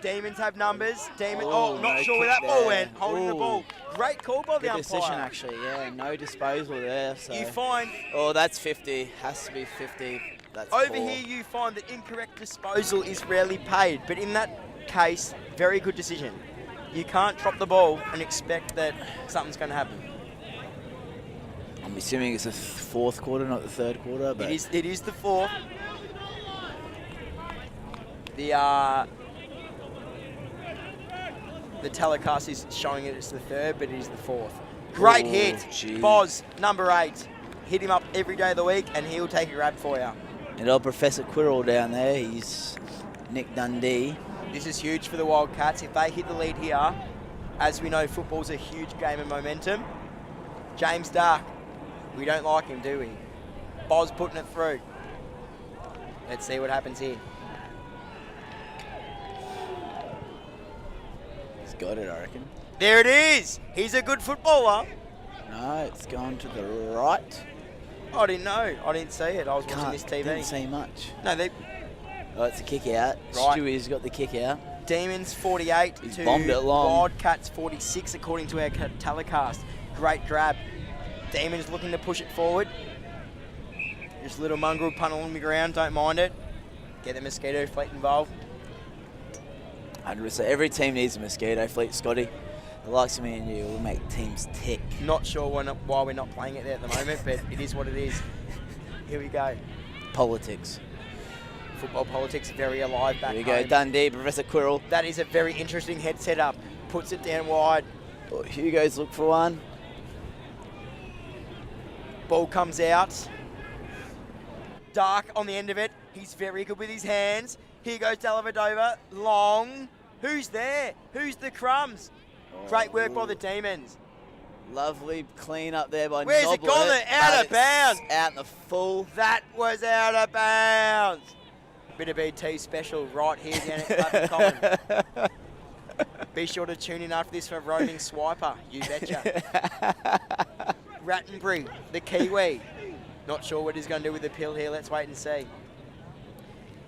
Demons have numbers. Not sure where that ball went. Holding the ball. Great call by the umpire. Good decision, actually. Yeah, no disposal there. So. You find... Oh, that's 50. Has to be 50. That's over here, you find that incorrect disposal is rarely paid. But in that case, very good decision. You can't drop the ball and expect that something's going to happen. I'm assuming it's the fourth quarter, not the third quarter. But it is the fourth. The telecast is showing it as the third, but it is the fourth. Great hit. Geez. Boz, number 8. Hit him up every day of the week, and he'll take a grab for you. And old Professor Quirrell down there, he's Nick Dundee. This is huge for the Wildcats. If they hit the lead here, as we know, football's a huge game of momentum. James Dark, we don't like him, do we? Boz putting it through. Let's see what happens here. He's got it, I reckon. There it is. He's a good footballer. No, it's gone to the right. I didn't know. I didn't see it. I was watching this TV. Didn't see much. No, they... Oh, it's a kick out. Right. Stewie's got the kick out. Demons 48 He's to bombed it long. Wildcats 46 according to our telecast. Great grab. Demons looking to push it forward. Just a little mongrel punt along the ground, don't mind it. Get the mosquito fleet involved. 100%. Every team needs a mosquito fleet, Scotty. The likes of me and you will make teams tick. Not sure why we're not playing it there at the moment, but it is what it is. Here we go. Politics. Football politics very alive back Here we home. go, Dundee, Professor Quirrell. That is a very interesting head setup. Puts it down wide. Oh, Hugo's look for one. Ball comes out. Dark on the end of it. He's very good with his hands. Here goes Dellavedova. Long. Who's there? Who's the crumbs? Great work by the Demons. Lovely clean up there by Where's it gone? Out of bounds. Out in the full. That was out of bounds. Bit of BT special right here down at Clapham Common. Be sure to tune in after this for roaming swiper. You betcha. Rattenbury, the Kiwi. Not sure what he's going to do with the pill here. Let's wait and see.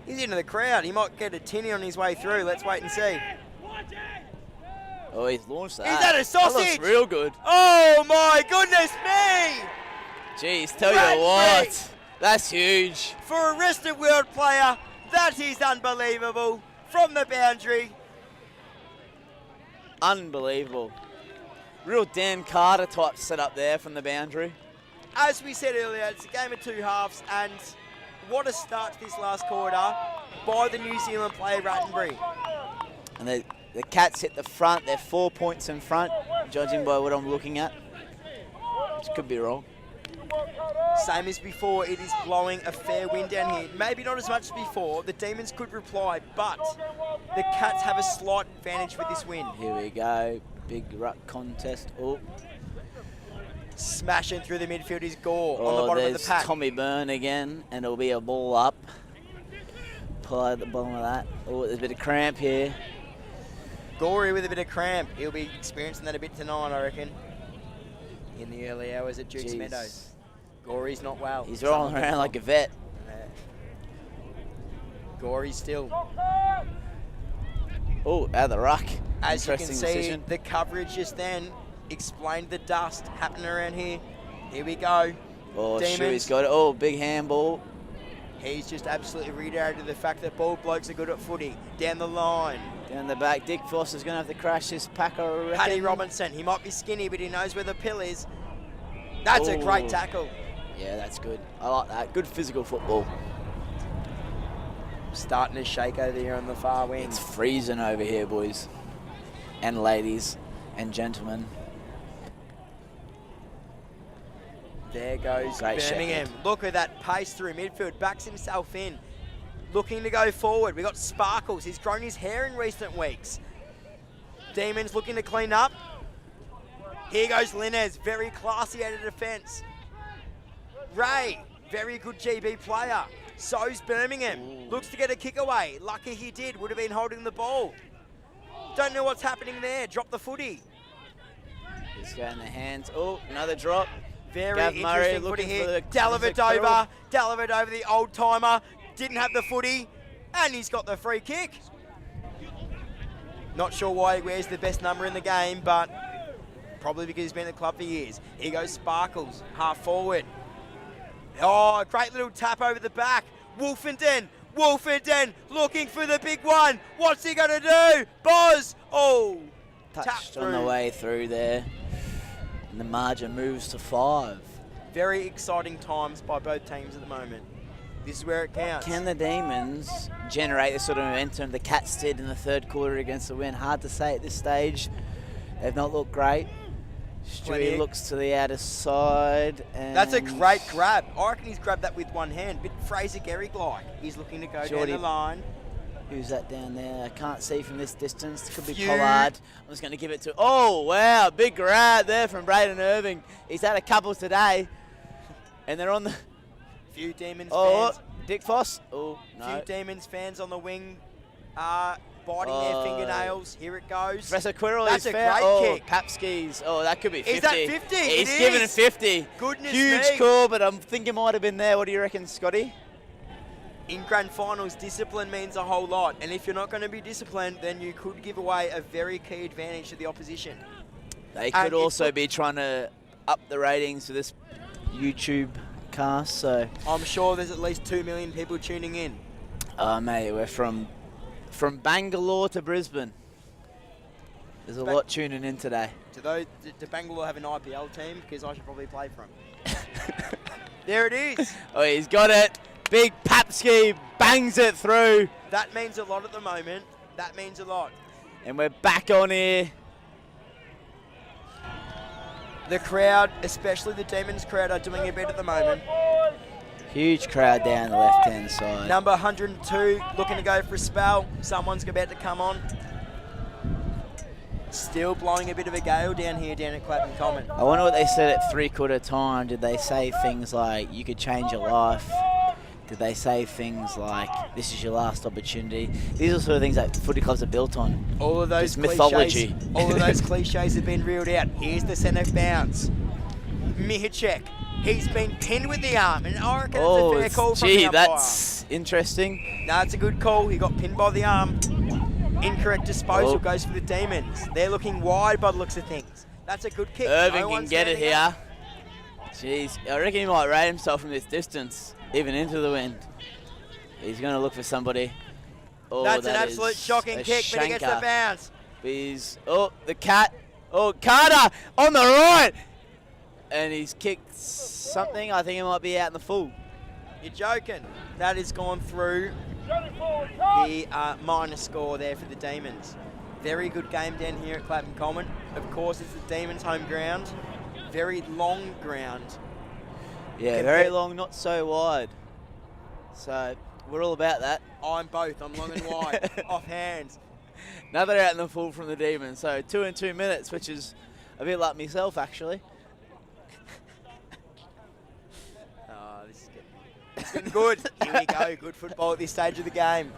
He's into the crowd. He might get a tinny on his way through. Let's wait and see. Oh, he's launched that. Is that a sausage? That looks real good. Oh my goodness me! Jeez, tell Rattenbury. you what. That's huge. For a rested world player, that is unbelievable. From the boundary. Unbelievable. Real Dan Carter type setup there from the boundary. As we said earlier, it's a game of two halves, and what a start to this last quarter by the New Zealand player Rattenbury. And the Cats hit the front. They're 4 points in front, judging by what I'm looking at. Which could be wrong. Same as before, it is blowing a fair wind down here. Maybe not as much as before. The Demons could reply, but the Cats have a slight advantage with this win. Here we go. Big ruck contest. Oh, Smashing through the midfield is Gore on the bottom of the there's pack. Tommy Byrne again, and it'll be a ball up. Pull out the bottom of that. Oh, there's a bit of cramp here. Gorey with a bit of cramp. He'll be experiencing that a bit tonight, I reckon. In the early hours at Dukes Jeez. Meadows. Gorey's not well. He's rolling around like a vet. Gorey's still. Oh, out of the ruck. As you can Interesting see, decision. the coverage just then explained the dust happening around here. Here we go. Oh, Demons. Shuey's got it. Oh, big handball. He's just absolutely reiterated the fact that ball blokes are good at footy. Down the line. Down the back. Dick Foster's going to have to crash his pack, I reckon. Paddy Robinson. He might be skinny, but he knows where the pill is. That's a great Oh. tackle. Yeah, that's good. I like that. Good physical football. Starting to shake over here on the far wing. It's freezing over here, boys. And ladies. And gentlemen. There goes Great Birmingham. shepherd. Look at that pace through midfield. Backs himself in. Looking to go forward. We got Sparkles. He's grown his hair in recent weeks. Demons looking to clean up. Here goes Linez. Very classy out of defence. Ray. Very good GB player. So's Birmingham. Ooh. Looks to get a kick away. Lucky he did. Would have been holding the ball. Don't know what's happening there. Drop the footy. He's got in the hands. Oh, another drop. Very Gav Murray interesting footy looking here. for the Dellavedova, the old timer, didn't have the footy, and he's got the free kick. Not sure why he wears the best number in the game, but probably because he's been at the club for years. Here goes Sparkles, half forward. Oh, great little tap over the back. Wolfenden looking for the big one. What's he going to do? Boz, tap Touched on the through. way through there. And the margin moves to 5. Very exciting times by both teams at the moment. This is where it counts. Can the Demons generate the sort of momentum the Cats did in the third quarter against the Win? Hard to say at this stage. They've not looked great. Stewie looks to the outer side. And That's a great grab. I reckon he's grabbed that with one hand. Bit Fraser Gehrig-like. He's looking to go Geordie. down the line. Who's that down there? I can't see from this distance. Could be Few. Pollard. I'm just going to give it to... Oh, wow. Big grab there from Braden Irving. He's had a couple today. And they're on the... Few Demons Oh, fans. Dick Foss. Oh, no. Few Demons fans on the wing biting their fingernails. Here it goes. Professor Quirrell That's is a fair. great kick. Papskis. Oh, that could be 50. Is that 50? He's given it 50. Goodness Huge me. call, but I'm thinking it might have been there. What do you reckon, Scotty? In grand finals, discipline means a whole lot. And if you're not going to be disciplined, then you could give away a very key advantage to the opposition. They could also be trying to up the ratings for this YouTube cast, so I'm sure there's at least 2 million people tuning in. Oh mate, we're from Bangalore to Brisbane. There's a lot tuning in today. Do Bangalore have an IPL team? Because I should probably play for them. There it is. Oh, he's got it. Big Papski bangs it through. That means a lot at the moment. That means a lot. And we're back on here. The crowd, especially the Demons crowd, are doing a bit at the moment. Huge crowd down the left-hand side. Number 102 looking to go for a spell. Someone's about to come on. Still blowing a bit of a gale down here, down at Clapham Common. I wonder what they said at three-quarter time. Did they say things like, you could change your life? Did they say things like, this is your last opportunity? These are sort of things that footy clubs are built on. All of those cliches, mythology. All of those cliches have been reeled out. Here's the centre bounce. Mihacek. He's been pinned with the arm, and I reckon it's a fair call from the umpire. That's interesting. No, it's a good call. He got pinned by the arm. Incorrect disposal goes for the Demons. They're looking wide by the looks of things. That's a good kick. Irving can get it here. Jeez, I reckon he might rate himself from this distance, even into the wind. He's going to look for somebody. Oh, that's an absolute shocking kick, but he gets the bounce. The cat. Oh, Carter on the right. And he's kicked something. I think it might be out in the full. You're joking. That has gone through the minor score there for the Demons. Very good game down here at Clapham Common. Of course, it's the Demons' home ground. Very long ground. Yeah, very long, not so wide. So we're all about that. I'm both. I'm long and wide. Off hands. Another out in the full from the Demons. So 2 in 2 minutes, which is a bit like myself, actually. It's getting good. Here we go. Good football at this stage of the game.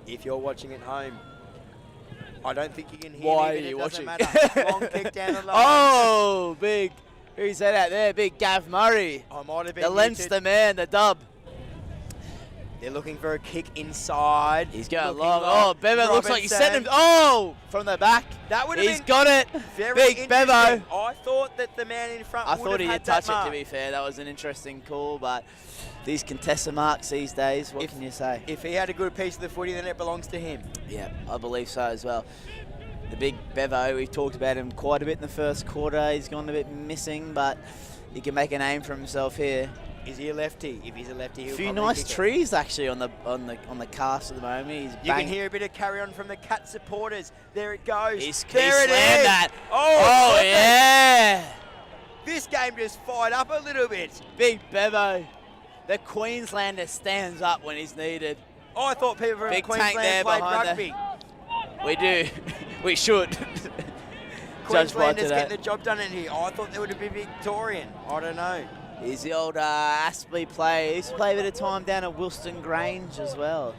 If you're watching at home, I don't think you can hear Why me, but are you it doesn't watching? matter. Long kick down the line. Oh, big. Who's that out there? Big Gav Murray. I might have been the Leinster man, the dub. They're looking for a kick inside. He's going long. Oh, Bevo looks like he's setting him. Oh, from the back. That would have He's got it. Very big Bevo. I thought that the man in front I would thought have he had did touch that mark. it, to be fair. That was an interesting call, but these contested marks these days, what can you say? If he had a good piece of the footy, then it belongs to him. Yeah, I believe so as well. The big Bevo, we've talked about him quite a bit in the first quarter. He's gone a bit missing, but he can make a name for himself here. Is he a lefty? If he's a lefty, he'll a few probably nice kick trees actually on the cast at the moment. You can hear a bit of carry on from the Cat supporters. There it goes. He's there it is. That. Oh yeah. This game just fired up a little bit. Big Bevo. The Queenslander stands up when he's needed. Oh, I thought people from Queensland played rugby. We do. We should. Queenslanders getting the job done in here. Oh, I thought they would have been Victorian. I don't know. He's the old Aspley player. He used to play a bit of time down at Wilston Grange as well.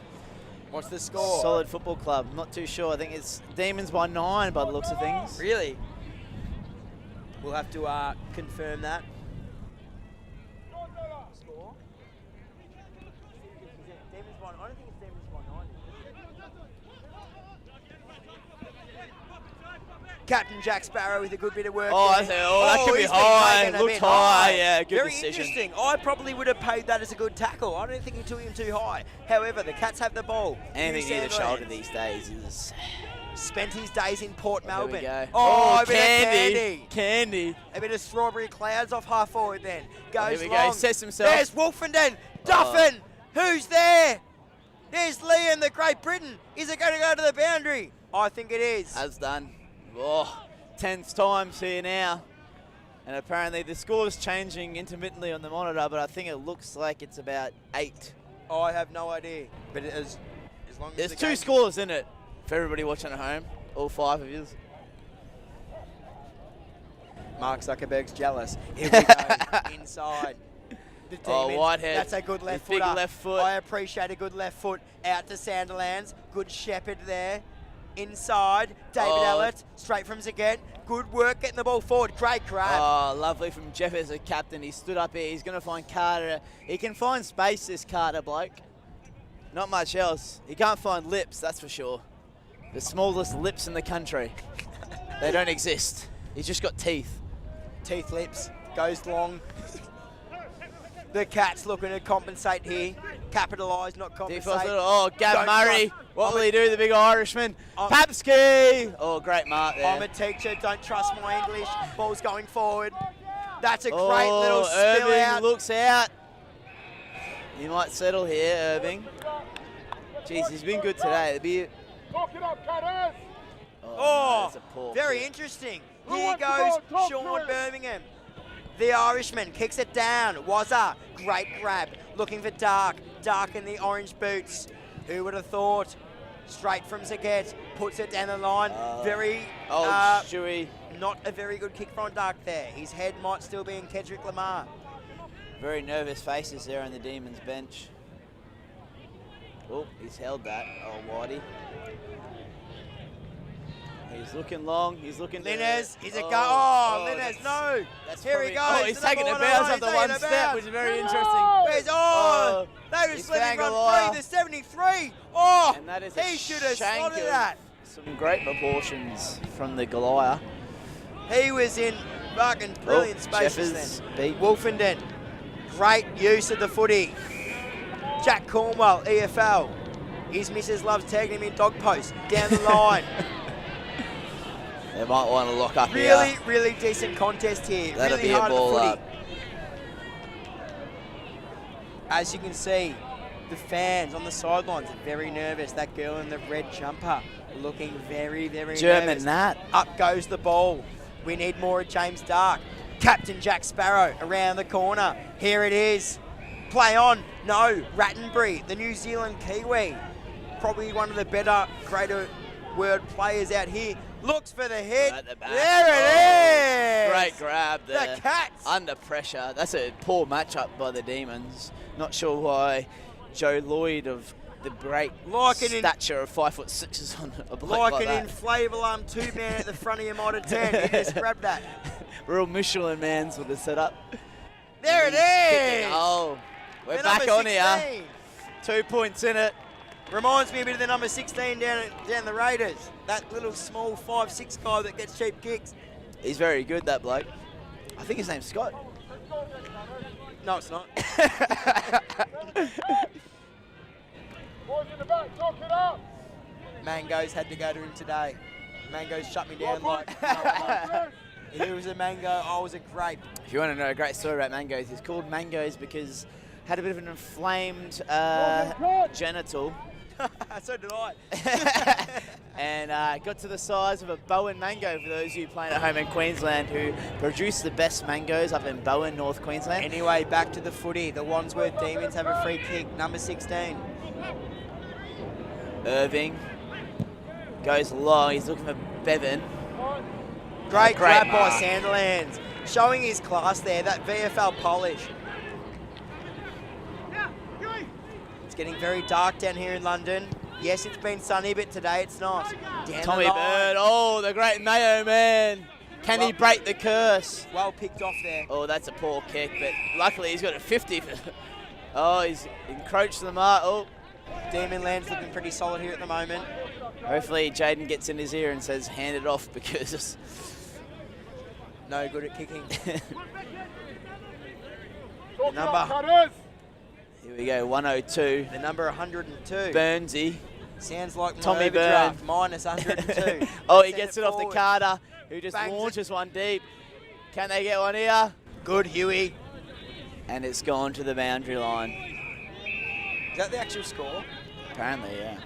What's the score? Solid football club. Not too sure. I think it's Demons by 9 by the looks of things. Really? We'll have to confirm that. Score? Demons by 9. I don't think it's Demons by 9. Captain Jack Sparrow with a good bit of work. Oh, that could be high. Looked high. Yeah, good Very decision. interesting. I probably would have paid that as a good tackle. I don't think he took him too high. However, the Cats have the ball. Anything near the shoulder these days is... Spent his days in Port Melbourne. Go. Oh, a bit candy. of candy. A bit of strawberry clouds off half forward then. Goes here we long. go. Sets himself. There's Wolfenden. Duffin. Who's there? There's Liam, the Great Britain. Is it going to go to the boundary? I think it is. Has done. Oh, tense times here now. And apparently the score's changing intermittently on the monitor, but I think it looks like it's about 8. Oh, I have no idea. But as long as there's 2 scores in it for everybody watching at home, all 5 of you. Mark Zuckerberg's jealous. Here we go, inside. The Oh, Demons, Whitehead. that's a good left Big footer. left foot. I appreciate a good left foot out to Sanderlands. Good Shepherd there. Inside, David Ellett, straight from Zaget. Good work getting the ball forward. Great grab. Oh, lovely from Jeff as a captain. He stood up here. He's going to find Carter. He can find space, this Carter bloke. Not much else. He can't find lips, that's for sure. The smallest lips in the country. They don't exist. He's just got teeth. Teeth lips, goes long. The Cats looking to compensate here. Capitalise, not compensate. Oh, Gav Don't Murray. trust- What will he do, the big Irishman? Papsky. Oh, great mark there. I'm a teacher, don't trust my English. Ball's going forward. That's a great little spill Irving out. looks out. He might settle here, Irving. Jeez, he's been good today. Oh, that's a poor very kick. interesting. Here goes Sean Birmingham. The Irishman kicks it down. Wazza, great grab. Looking for Dark. Dark in the orange boots. Who would have thought? Straight from Zaget. Puts it down the line. Stewie. Not a very good kick from Dark there. His head might still be in Kendrick Lamar. Very nervous faces there on the Demons bench. Oh, he's held that. Oh, Whitey. He's looking long. He's looking. Linez, is it go? Oh, Linez, no. Here he goes. Oh, he's taking a bounce off the one step, which is very interesting. Where's they just let him run free. The 73. Oh, and that is he should have shank slotted of that. Some great proportions from the Goliath. He was in fucking brilliant spaces Shepherds then. beat Wolfenden, great use of the footy. Jack Cornwell, EFL. His missus loves tagging him in dog post down the line. They might want to lock up here. Really decent contest here. That'll really be a hard ball at the up. footy. As you can see, the fans on the sidelines are very nervous. That girl in the red jumper looking very German nervous. Nat. Up goes the ball. We need more of James Dark. Captain Jack Sparrow around the corner. Here it is. Play on. No. Rattenbury, the New Zealand Kiwi. Probably one of the better, greater word players out here. Looks for the hit. At the back. There it is. Great grab there. The Cats. Under pressure. That's a poor matchup by the Demons. Not sure why Joe Lloyd of the great stature of 5'6" is on a bloke like an that. inflatable tube man at the front of your might have turned. He just grabbed that. Real Michelin man's with the setup. There it is. Oh, we're The back number on here. 16. 2 points in it. Reminds me a bit of the number 16 down the Raiders. That little small 5'6" guy that gets cheap kicks. He's very good, that bloke. I think his name's Scott. No, it's not. Boys in the back, talk it up. Mangoes had to go to him today. Mangoes shut me down like, he was a mango, I was a grape. If you want to know a great story about mangoes, it's called mangoes because had a bit of an inflamed genital. So did I. And got to the size of a Bowen mango for those of you playing at home in Queensland who produce the best mangoes up in Bowen, North Queensland. Anyway, back to the footy. The Wandsworth Demons have a free kick, number 16. Irving goes long. He's looking for Bevan. Great grab by mark. Sanderlands. Showing his class there, that VFL polish. It's getting very dark down here in London. Yes, it's been sunny, but today it's not. Down Tommy the line. Bird. Oh, the great Mayo man. Can he break the curse? Well picked off there. Oh, that's a poor kick, but luckily he's got a 50. Oh, he's encroached the mark. Oh. Demon Land's looking pretty solid here at the moment. Hopefully Jaden gets in his ear and says, hand it off, because no good at kicking. Talk number- it up, cutters. Here we go, 102. The number 102. Burnsy. Sounds like my Tommy overdraft, Byrne. minus 102. Oh, he Send gets it off the forward. Carter, who just Bangs it. launches one deep. Can they get one here? Good, Huey. And it's gone to the boundary line. Is that the actual score? Apparently, yeah.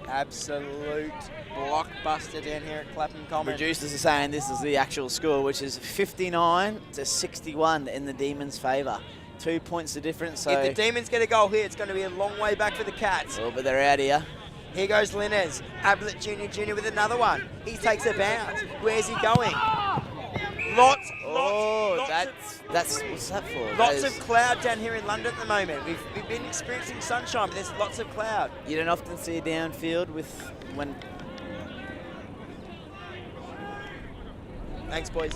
Absolute blockbuster down here at Clapham Common. Producers are saying this is the actual score, which is 59 to 61 in the Demons' favour. 2 points the difference. So If the Demons get a goal here, it's going to be a long way back for the Cats. oh, but they're out here. Here goes Linez. Ablett Jr. with another one. He takes a bounce. Where's he going? Lots That's what's that for? Lots of cloud down here in London at the moment. We've been experiencing sunshine, but there's lots of cloud. You don't often see a downfield with when. Thanks, boys.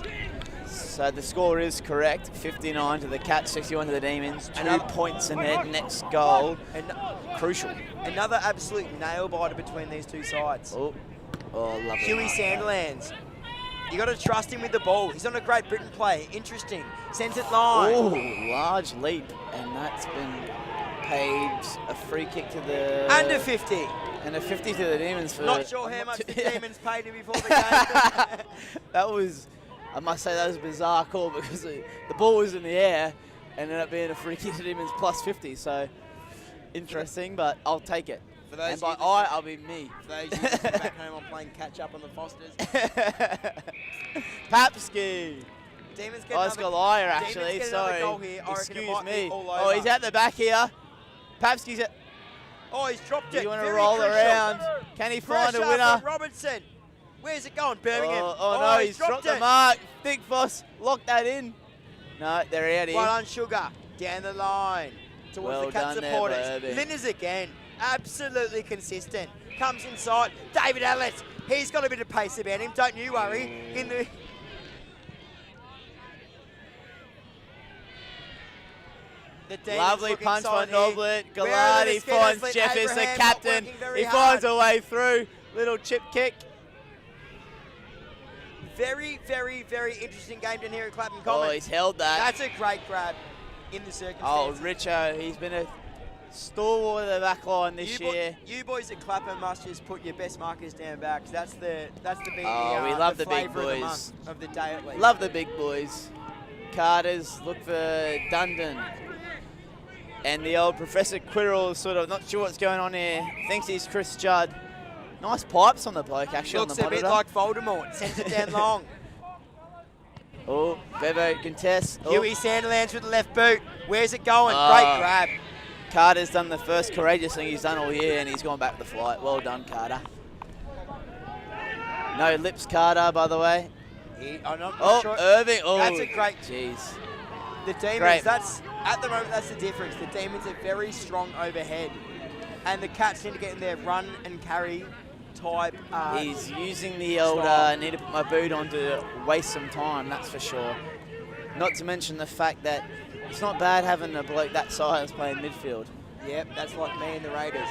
So the score is correct. 59 to the Cats, 61 to the Demons. 2 points ahead. Next goal. Crucial. Another absolute nail biter between these two sides. Oh, lovely. Huey Sandilands. You got to trust him with the ball. He's on a Great Britain play. Interesting. Sends it line. Oh, large leap, and that's been paid a free kick to the. Under 50. And a 50 to the Demons for. Not sure how much the Demons paid him before the game. That was, I must say, that was a bizarre call because the ball was in the air and ended up being a free kick to Demons plus 50. So interesting, but I'll take it. For those and by I'll be me. For those of you back home, I'm playing catch up on the Fosters. Papski. Demons get It's Goliath, actually. Get Sorry. goal here. I reckon it Excuse might me. be all Oh, over. he's at the back here. Papski's at. Oh, he's dropped Do it. you want to Very roll crucial. around? Can he find a Pressure winner? from Robertson. Where's it going? Birmingham. Oh, no, he's dropped the it. mark. Big Boss, lock that in. No, they're out here. Well done, Sugar. Down the line towards Well the Cat done there, supporters. Burby. Linners again. Absolutely consistent. Comes inside. David Allett. He's got a bit of pace about him. Don't you worry. In the. The Demons Lovely looking punch by solid here. Noblet. Where are Galati the finds mosquitoes? Jeffers, the Abraham not captain. working very He hard. finds a way through. Little chip kick. Very, very, very interesting game down here at Clapham Oh, Common. he's held that. That's a great grab in the Oh, circumstances. Richo, he's been a stalwart of the back line this year. You boys at Clapham must just put your best markers down back. 'Cause that's the Oh, we love the big flavour of the boys. month, of the day at least. Love the big boys. Carter's look for Dundon. And the old Professor Quirrell is sort of not sure what's going on here. Thinks he's Chris Judd. Nice pipes on the bloke, actually, Looks on the a bit monitor. like Voldemort. Sends it down long. Oh, Bevo contest. Oh, Huey Sandilands with the left boot. Where's it going? Oh. Great grab. Carter's done the first courageous thing he's done all year, and he's gone back with the flight. Well done, Carter. No lips, Carter, by the way. I'm not Oh, sure. Irving. Oh, That's a great. Jeez. The Demons, Great. that's at the moment, that's the difference. The Demons are very strong overhead. And the Cats need to get in there, run and carry type. He's using the old style. need to put my boot on to waste some time, that's for sure. Not to mention the fact that it's not bad having a bloke that size playing midfield. Yep, that's like me and the Raiders.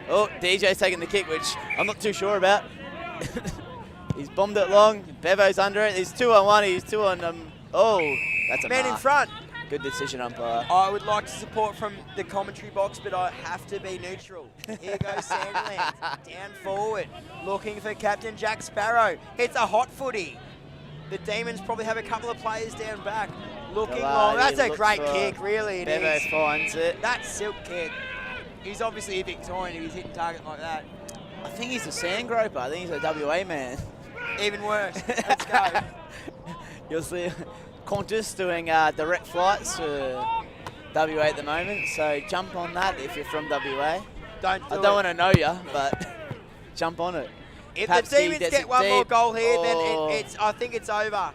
Oh, DJ's taking the kick, which I'm not too sure about. He's bombed it long. Bevo's under it. He's 2-on-1. He's 2 on. Oh, that's a Man in mark. front. Good decision, umpire. I would like to support from the commentary box, but I have to be neutral. Here goes Sandilands, down forward, looking for Captain Jack Sparrow. It's a hot footy. The Demons probably have a couple of players down back, looking long. That's a great kick, really it Bevo is. finds it. That's silk kick. He's obviously a Victorian if he's hitting target like that. I think he's a sand groper. I think he's a WA man. Even worse. Let's go. You'll see Qantas doing direct flights to WA at the moment, so jump on that if you're from WA. I don't want to know you, but jump on it. If Perhaps the he Demons gets get it one more deep. goal here, Oh. then I think it's over.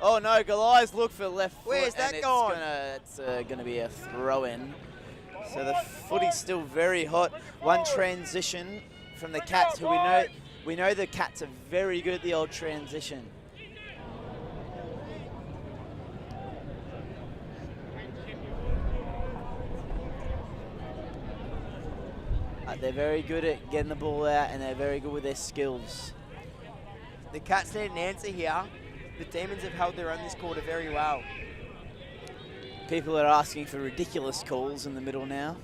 Oh no, Goliath's look for left foot. Where's that and gone? It's gonna be a throw-in. So the footy's still very hot. One transition from the Cats, who we know the Cats are very good at the old transition. They're very good at getting the ball out, and they're very good with their skills. The Cats need an answer here. The Demons have held their own this quarter very well. People are asking for ridiculous calls in the middle now.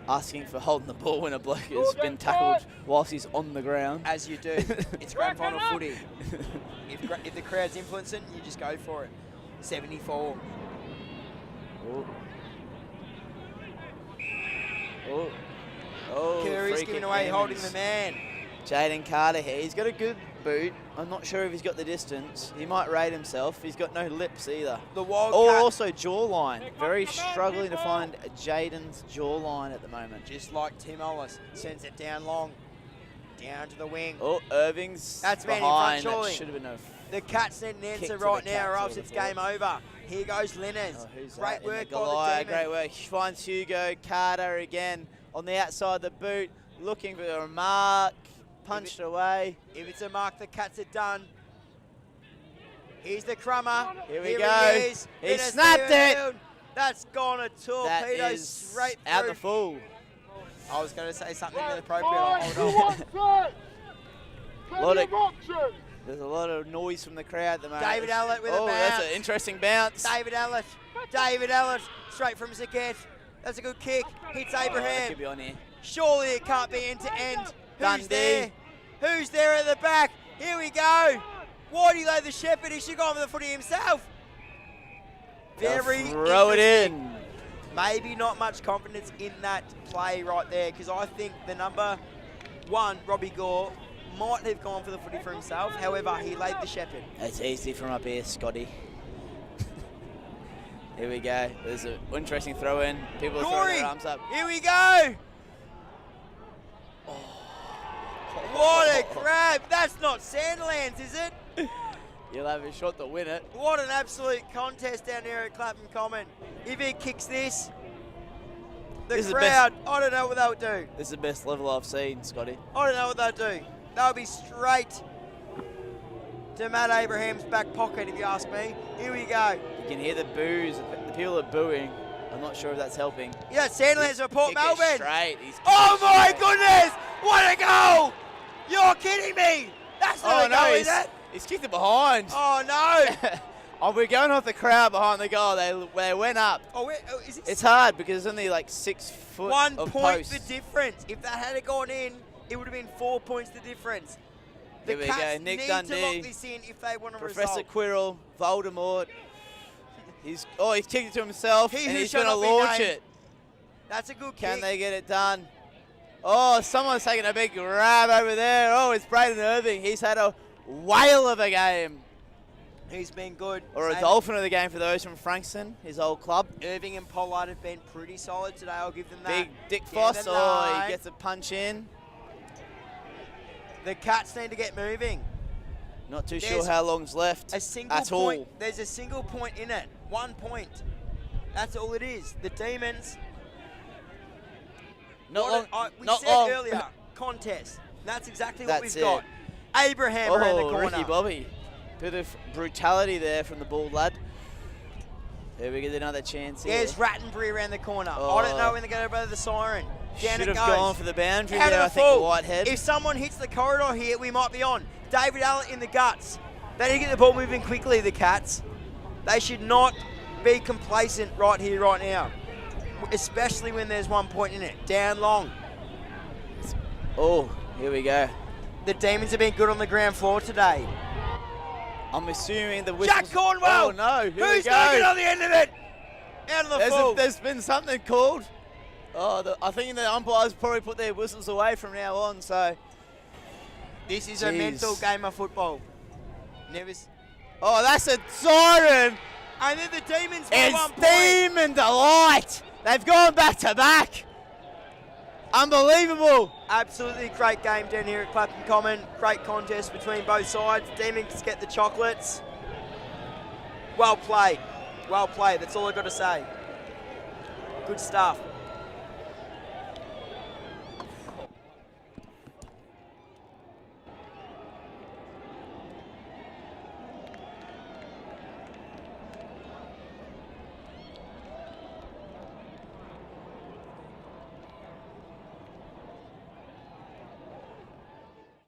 Asking for holding the ball when a bloke has been tackled whilst he's on the ground. As you do. It's grand final footy. If the crowd's influencing, you just go for it. 74. Oh. Oh. Oh, Curry's free giving kick away, holding Demons. the man. Jaden Carter here. He's got a good boot. I'm not sure if he's got the distance. He might rate himself. He's got no lips either. The Oh, Wildcats, also jawline. Very struggling to find Jaden's jawline at the moment. just like Tim Ellis, sends it down long. Down to the wing. Oh, Irving's That's man in front, behind. That surely. should have been a The Cats need an Kick answer to right the now, or Cats, else I it's would've game over. Here goes Linners. Oh, who's Great that? In work the by the Goliath, Demon. great work. Finds Hugo. Carter again on the outside of the boot, looking for a mark. Punched away. If it's a mark, the Cats are done. Here's the crummer. Here we Here go. He is. He Linners snapped Stephen it. Field. That's gone a That torpedo is straight out through. the full. I was going to say something inappropriate. Boys, who Hold on. wants it? Lot Plenty of- of options. There's a lot of noise from the crowd at the moment. David Allett with a Oh, that's bounce. an interesting bounce. David Allett. David Allett. Straight from Zaquette. That's a good kick. Hits That Abraham. could be on here. Surely it can't be end to end. Who's Dundee. there? Who's there at the back? Here we go. Why do you lay the shepherd? He should go on with the footy himself. Very They'll throw it interesting. in. Maybe not much confidence in that play right there, because I think the number 1, Robbie Gore, might have gone for the footy for himself. However, he laid the shepherd. It's easy from up here, Scotty. Here we go. There's an interesting throw in. People are throwing Corey, their arms up. here we go. What a grab. That's not Sandlands, is it? You'll have a shot to win it. What an absolute contest down here at Clapham Common. If he kicks this, the This is the crowd, I don't know what they'll do. This is the best level I've seen, Scotty. I don't know what they'll do. They'll be straight to Matt Abraham's back pocket, if you ask me. Here we go. You can hear the boos. The people are booing. I'm not sure if that's helping. Yeah, Sandlands for Port Kick it Melbourne. straight. He's Oh my goodness! What a goal! You're kidding me! That's not a goal, is it? he's kicked it behind. Oh no! Oh, we're going off the crowd behind the goal. They went up. Oh, is it It's hard because there's only like 6 foot 1 of point posts. the difference? If that had gone in, it would have been 4 points the difference. The Here we go, Cats Nick need Dundee. to lock this in if they want to Professor result. Quirrell, Voldemort. He's kicked it to himself He and who he's shall going to not be launch named. it. That's a good Can kick. they get it done? Oh, someone's taking a big grab over there. Oh, it's Braden Irving. He's had a whale of a game. He's been good. Or a Same. dolphin of the game for those from Frankston, his old club. Irving and Pollard have been pretty solid today. I'll give them that. Big Dick Get Foss. the Oh, line. he gets a punch in. The Cats need to get moving. Not too There's sure how long's left A single at point. all. There's a single point in it. 1 point. That's all it is. The Demons. Not long. We not said long. earlier, contest. That's exactly what That's we've got. it. Abraham around the Oh, corner. Ricky Bobby. Bit of brutality there from the bald lad. Here we get another chance here. There's Rattenbury around the corner. Oh. I don't know when they're going to blow the siren. Down Should it have goes. gone for the boundary Out there, of I the think, full. Whitehead. If someone hits the corridor here, we might be on. David Allett in the guts. They need to get the ball moving quickly, the Cats. They should not be complacent right here, right now. Especially when there's 1 point in it. Down long. Oh, here we go. The Demons have been good on the ground floor today. I'm assuming the whistles... Jack Cornwell! Oh, no. Here Who's we going to get go. on the end of it? Out of the full. There's been something called. Oh, I think the umpires probably put their whistles away from now on, so... This is a Jeez. mental game of football. Oh, that's a siren! And then the Demons by 1 It's point. Demon Delight! They've gone back to back! Unbelievable! Absolutely great game down here at Clapham Common. Great contest between both sides. Demons get the chocolates. Well played. Well played. That's all I've got to say. Good stuff.